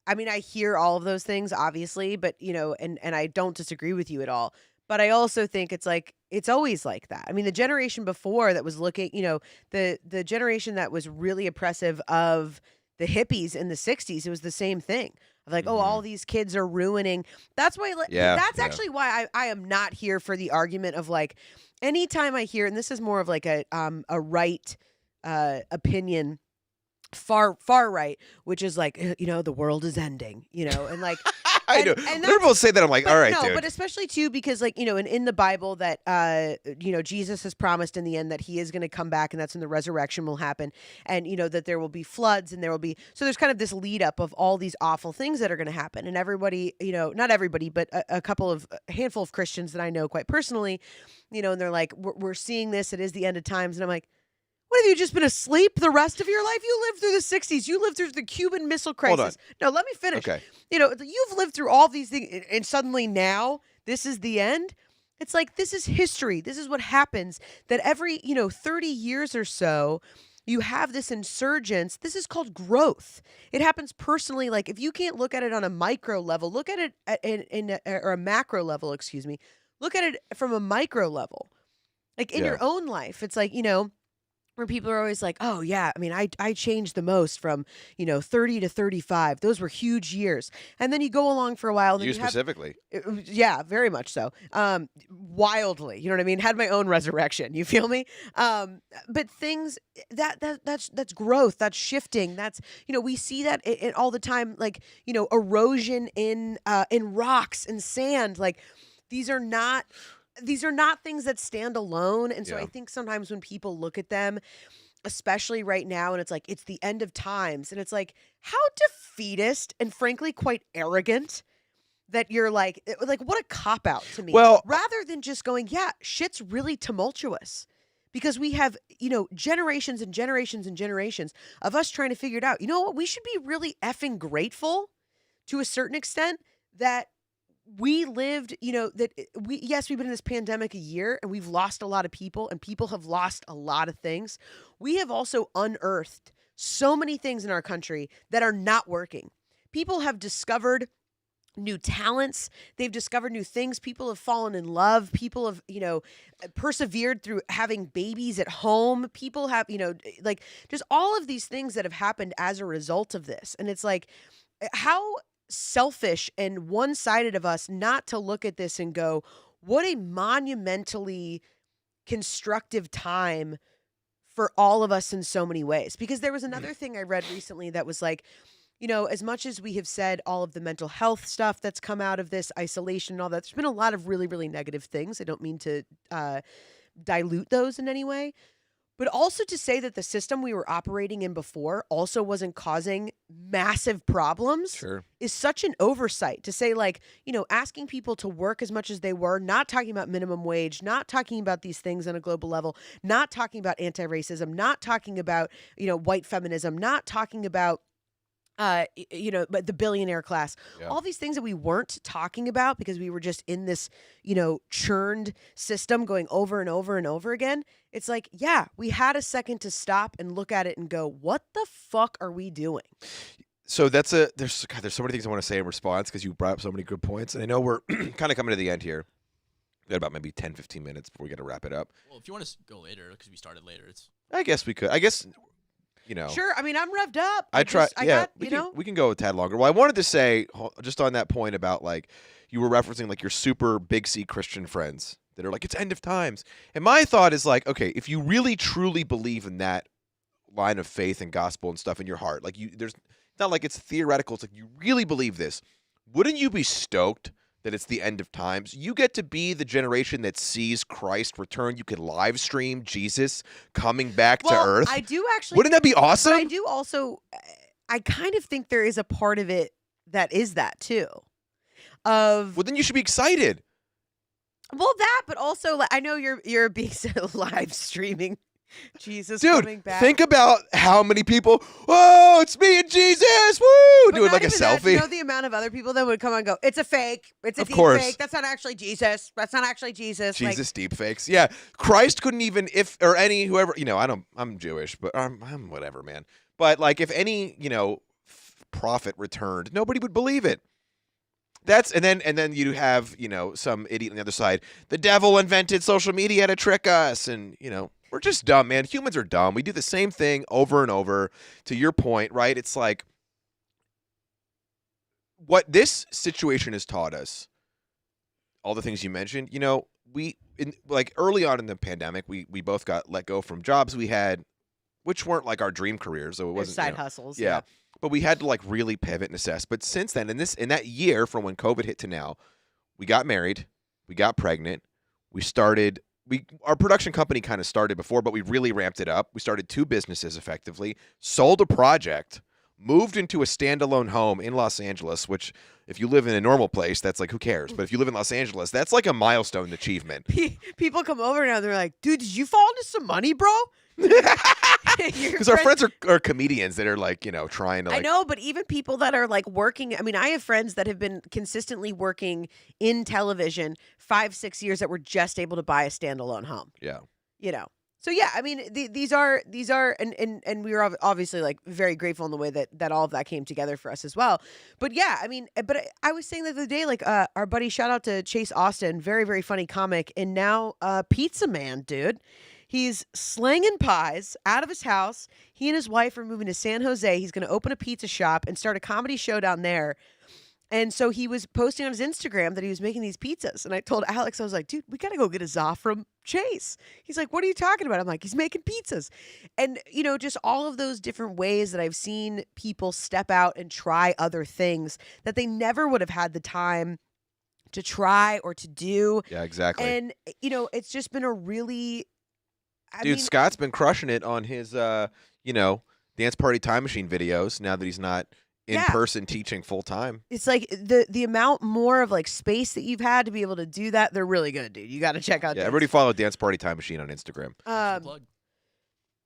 I mean, I hear all of those things, obviously, but and I don't disagree with you at all. But I also think it's like it's always like that. I mean, the generation before that was looking, the generation that was really oppressive of the hippies in the 60s, it was the same thing. Of like, oh, all these kids are ruining. That's why. Yeah, That's yeah. actually why I am not here for the argument of like, anytime I hear, and this is more of like a right opinion. Far right, which is like, the world is ending, and like I know. and When people say that, I'm like, but all right, no, dude. but especially too because like in the Bible that Jesus has promised in the end that he is going to come back, and that's when the resurrection will happen, and that there will be floods, and there will be, so there's kind of this lead up of all these awful things that are going to happen, and everybody, not everybody, but a handful of Christians that I know quite personally, and they're like, we're seeing this, it is the end of times, and I'm like, what, have you just been asleep the rest of your life? You lived through the 60s. You lived through the Cuban Missile Crisis. Hold on. No, let me finish. Okay. You've lived through all these things, and suddenly now this is the end. It's like, this is history. This is what happens, that every, 30 years or so, you have this insurgence. This is called growth. It happens personally. Like, if you can't look at it on a micro level, look at it or a macro level, excuse me. Look at it from a micro level. Like, in your own life, it's like, where people are always like, oh, yeah, I mean, I changed the most from, 30 to 35. Those were huge years. And then you go along for a while. And You then have, specifically. yeah, very much so. Wildly, you know what I mean? Had my own resurrection. You feel me? But things, that's growth. That's shifting. That's, we see that all the time, like, erosion in rocks and sand. Like, these are not things that stand alone. And so I think sometimes when people look at them, especially right now, and it's like, it's the end of times. And it's like, how defeatist and frankly quite arrogant that you're like what a cop-out to me. Well, rather than just going, yeah, shit's really tumultuous. Because we have, generations and generations and generations of us trying to figure it out. You know what? We should be really effing grateful to a certain extent that we lived, yes, we've been in this pandemic a year, and we've lost a lot of people, and people have lost a lot of things. We have also unearthed so many things in our country that are not working. People have discovered new talents. They've discovered new things. People have fallen in love. People have, persevered through having babies at home. People have, like, just all of these things that have happened as a result of this. And it's like, how selfish and one-sided of us not to look at this and go, what a monumentally constructive time for all of us in so many ways. Because there was another thing I read recently that was like, as much as we have said all of the mental health stuff that's come out of this isolation and all that, there's been a lot of really, really negative things. I don't mean to dilute those in any way. But also to say that the system we were operating in before also wasn't causing massive problems is such an oversight. To say, like, asking people to work as much as they were, not talking about minimum wage, not talking about these things on a global level, not talking about anti-racism, not talking about, white feminism, not talking about but the billionaire class, all these things that we weren't talking about because we were just in this, churned system going over and over and over again. It's like, yeah, we had a second to stop and look at it and go, what the fuck are we doing? So there's so many things I want to say in response because you brought up so many good points. And I know we're kind of coming to the end here. We got about maybe 10, 15 minutes before we got to wrap it up. Well, if you want to go later, because we started later, it's. I guess we could. I guess, Sure. I mean, I'm revved up. We can go a tad longer. Well, I wanted to say, just on that point about, like, you were referencing, like, your super big C Christian friends that are like, it's end of times. And my thought is, like, okay, if you really, truly believe in that line of faith and gospel and stuff in your heart, like, it's not like it's theoretical. It's like you really believe this. Wouldn't you be stoked that it's the end of times? You get to be the generation that sees Christ return. You can live stream Jesus coming back to earth. I do actually. Wouldn't that be awesome? But I do also. I kind of think there is a part of it that is that too. Well, then you should be excited. Well, that, but also, I know you're being live streaming Jesus Dude, coming back. think about how many people, oh, it's me and Jesus, woo, doing like a selfie. That, you know the amount of other people that would come and go, it's a fake. It's a deep fake. That's not actually Jesus. That's not actually Jesus. Jesus deep fakes. Yeah. Christ couldn't even, whoever, I'm Jewish, but I'm whatever, man. But like if any, prophet returned, nobody would believe it. And then you have, some idiot on the other side. The devil invented social media to trick us. And, we're just dumb, man. Humans are dumb. We do the same thing over and over. To your point, right? It's like what this situation has taught us, all the things you mentioned, early on in the pandemic, we both got let go from jobs we had, which weren't like our dream careers. So it wasn't side hustles. Yeah. But we had to like really pivot and assess. But since then, in that year from when COVID hit to now, we got married, we got pregnant, our production company kind of started before, but we really ramped it up. We started 2 businesses effectively, sold a project, moved into a standalone home in Los Angeles, which if you live in a normal place, that's like, who cares? But if you live in Los Angeles, that's like a milestone achievement. People come over now, they're like, dude, did you fall into some money, bro? Because our friends are comedians that are like, trying to like. I know, but even people that are like working, I mean, I have friends that have been consistently working in television 5-6 years that were just able to buy a standalone home. Yeah. So yeah, I mean, these are, and we were obviously like very grateful in the way that all of that came together for us as well. But yeah, I mean, but I was saying the other day, like our buddy, shout out to Chase Austin, very, very funny comic, and now Pizza Man, dude. He's slanging pies out of his house. He and his wife are moving to San Jose. He's going to open a pizza shop and start a comedy show down there. And so he was posting on his Instagram that he was making these pizzas. And I told Alex, I was like, dude, we got to go get a za from Chase. He's like, what are you talking about? I'm like, he's making pizzas. And, just all of those different ways that I've seen people step out and try other things that they never would have had the time to try or to do. Yeah, exactly. And, it's just been a really... Scott's been crushing it on his, Dance Party Time Machine videos now that he's not in person teaching full time. It's like the amount more of like space that you've had to be able to do that. They're really good, dude. You got to check out. Yeah, everybody follow Dance Party Time Machine on Instagram.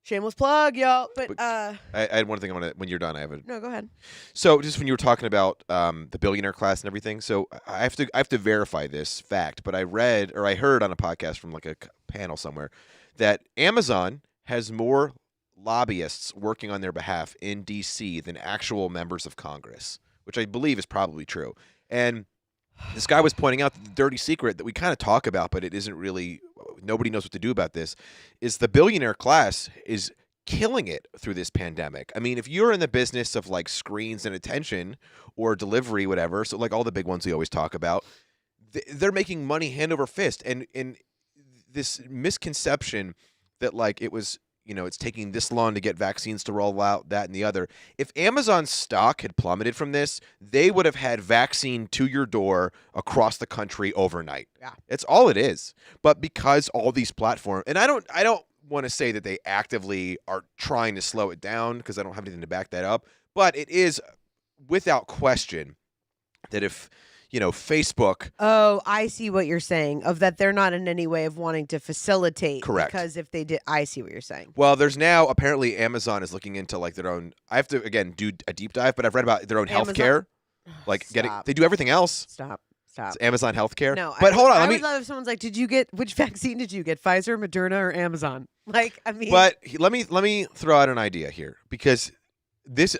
Shameless plug, y'all. But I had one thing I want to. When you're done, I have a. No, go ahead. So just when you were talking about the billionaire class and everything, so I have to verify this fact, but I heard on a podcast from like a panel somewhere that Amazon has more lobbyists working on their behalf in D.C. than actual members of Congress, which I believe is probably true. And this guy was pointing out that the dirty secret that we kind of talk about, but it isn't really, nobody knows what to do about this, is the billionaire class is killing it through this pandemic. I mean, if you're in the business of like screens and attention or delivery, whatever, so like all the big ones we always talk about, they're making money hand over fist. And this misconception that like it was, it's taking this long to get vaccines to roll out, that and the other. If Amazon's stock had plummeted from this, they would have had vaccine to your door across the country overnight. Yeah. It's all it is. But because all these platforms, and I don't want to say that they actively are trying to slow it down because I don't have anything to back that up, but it is without question that if Facebook. Oh, I see what you're saying. Of that, they're not in any way of wanting to facilitate. Correct. Because if they did, I see what you're saying. Well, there's now apparently Amazon is looking into like their own. I have to again do a deep dive, but I've read about their own healthcare. Like they do everything else. Stop. It's Amazon healthcare. No, but hold on. I would love if someone's like, which vaccine did you get? Pfizer, Moderna, or Amazon? Like, I mean. But let me throw out an idea here because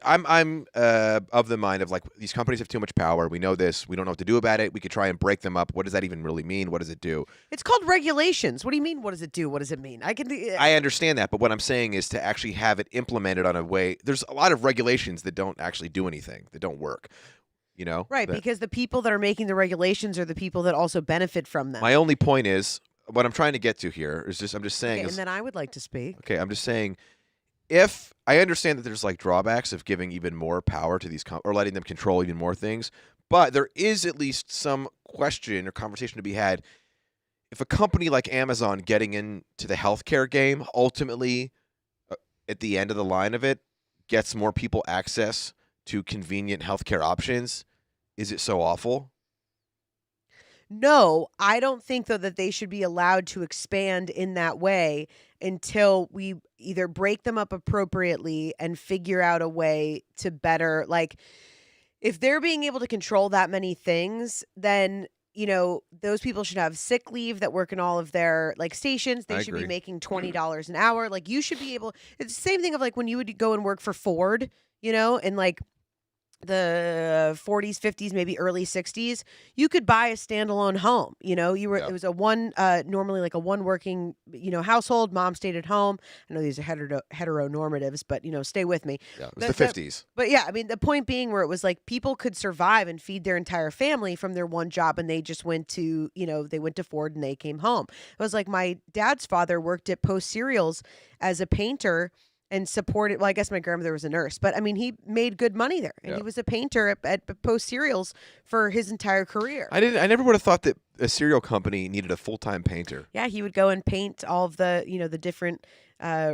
I'm of the mind of like these companies have too much power. We know this. We don't know what to do about it. We could try and break them up. What does that even really mean? What does it do? It's called regulations. What do you mean? What does it do? What does it mean? I understand that, but what I'm saying is to actually have it implemented on a way. There's a lot of regulations that don't actually do anything, that don't work. You know, right? Because the people that are making the regulations are the people that also benefit from them. My only point is what I'm trying to get to here is just I'm just saying. Okay, and then I would like to speak. Okay, I'm just saying. If I understand that there's like drawbacks of giving even more power to these or letting them control even more things, but there is at least some question or conversation to be had. If a company like Amazon getting into the healthcare game ultimately, at the end of the line of it, gets more people access to convenient healthcare options, is it so awful? No, I don't think, though, that they should be allowed to expand in that way until we either break them up appropriately and figure out a way to better, like, if they're being able to control that many things, then, you know, those people should have sick leave that work in all of their, like, stations. They I should agree. be making $20 an hour. Like, you should be able, it's the same thing of, like, when you would go and work for Ford, you know, and, like, the 40s, 50s, maybe early 60s, you could buy a standalone home. You know, it was a normally like a one working, you know, household. Mom stayed at home. I know these are heteronormatives, but, you know, stay with me. Yeah, it was the 50s. But yeah, I mean, the point being where it was like people could survive and feed their entire family from their one job, and they just went to, you know, they went to Ford and they came home. It was like my dad's father worked at Post Cereals as a painter and supported, well, I guess my grandmother was a nurse, but I mean, he made good money there, and he was a painter at Post Cereals for his entire career. I never would have thought that a cereal company needed a full-time painter. Yeah, he would go and paint all of the, you know, the different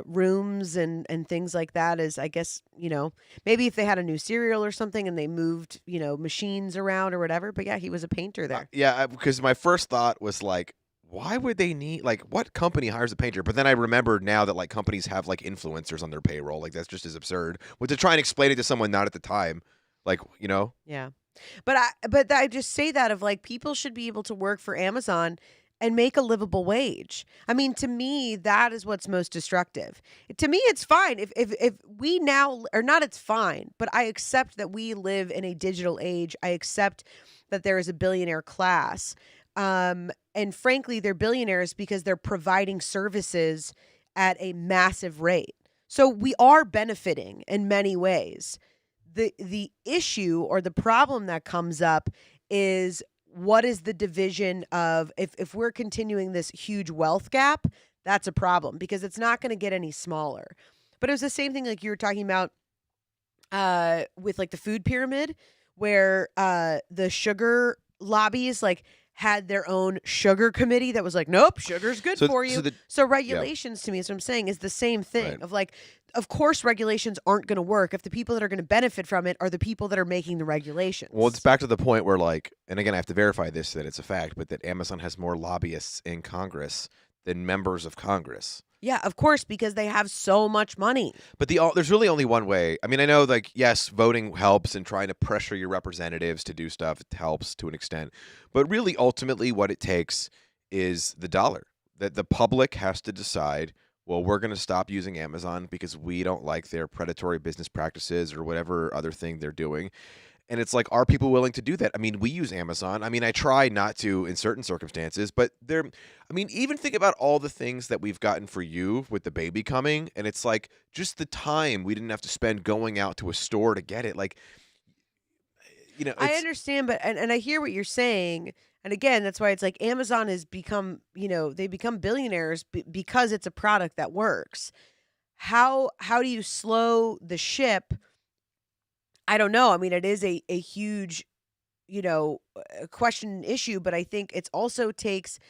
rooms and things like that. As I guess, you know, maybe if they had a new cereal or something and they moved, you know, machines around or whatever. But yeah, he was a painter there. Because my first thought was like, why would they need, like, what company hires a painter? But then I remembered now that, like, companies have, like, influencers on their payroll. Like, that's just as absurd. But to try and explain it to someone not at the time, like, you know? Yeah. But I just say that of, like, people should be able to work for Amazon and make a livable wage. I mean, to me, that is what's most destructive. To me, it's fine. If we now, or not it's fine, but I accept that we live in a digital age. I accept that there is a billionaire class. And frankly, they're billionaires because they're providing services at a massive rate. So we are benefiting in many ways. The issue or the problem that comes up is, what is the division of, if we're continuing this huge wealth gap, that's a problem because it's not going to get any smaller. But it was the same thing like you were talking about with like the food pyramid, where the sugar lobbies like had their own sugar committee that was like, nope, sugar's good for you. So regulations, to me, is what I'm saying, is the same thing. Right. Of like, of course regulations aren't going to work if the people that are going to benefit from it are the people that are making the regulations. Well, it's back to the point where, like, and again, I have to verify this, that it's a fact, but that Amazon has more lobbyists in Congress than members of Congress. Yeah, of course, because they have so much money. But there's really only one way. I mean, I know, like, yes, voting helps and trying to pressure your representatives to do stuff, it helps to an extent. But really, ultimately, what it takes is the dollar. That the public has to decide, well, we're going to stop using Amazon because we don't like their predatory business practices or whatever other thing they're doing. And it's like, are people willing to do that? I mean, we use Amazon. I mean, I try not to in certain circumstances, but even think about all the things that we've gotten for you with the baby coming. And it's like just the time we didn't have to spend going out to a store to get it. Like, you know, I understand, but, and I hear what you're saying. And again, that's why it's like Amazon has become, you know, they become billionaires because it's a product that works. How do you slow the ship? I don't know. I mean, it is a huge, you know, question and issue, but I think it's also takes,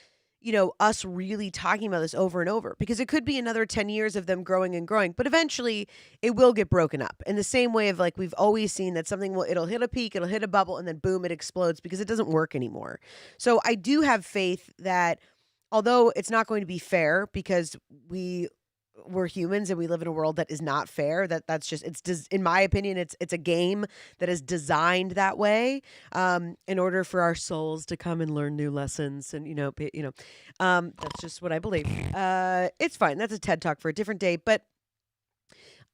you know, us really talking about this over and over, because it could be another 10 years of them growing and growing, but eventually it will get broken up in the same way of like, we've always seen that it'll hit a peak, it'll hit a bubble, and then boom, it explodes because it doesn't work anymore. So I do have faith that although it's not going to be fair because we're humans and we live in a world that is not fair, that's just, in my opinion, it's a game that is designed that way in order for our souls to come and learn new lessons. And that's just what I believe. It's fine. That's a TED Talk for a different day. But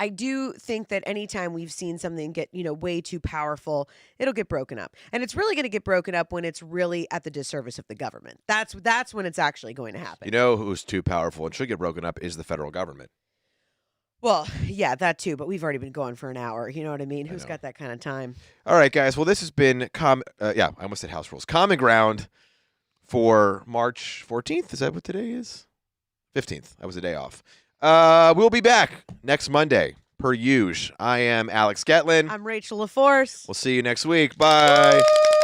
I do think that anytime we've seen something get, way too powerful, it'll get broken up. And it's really going to get broken up when it's really at the disservice of the government. That's when it's actually going to happen. You know who's too powerful and should get broken up is the federal government. Well, yeah, that too, but we've already been going for an hour. You know what I mean? I Who's know. got that kind of time? All right, guys. Well, this has been I almost said house rules. Common Ground for March 14th. Is that what today is? 15th. That was a day off. We'll be back next Monday, per usual. I am Alex Gettlin. I'm Rachel LaForce. We'll see you next week. Bye. Woo!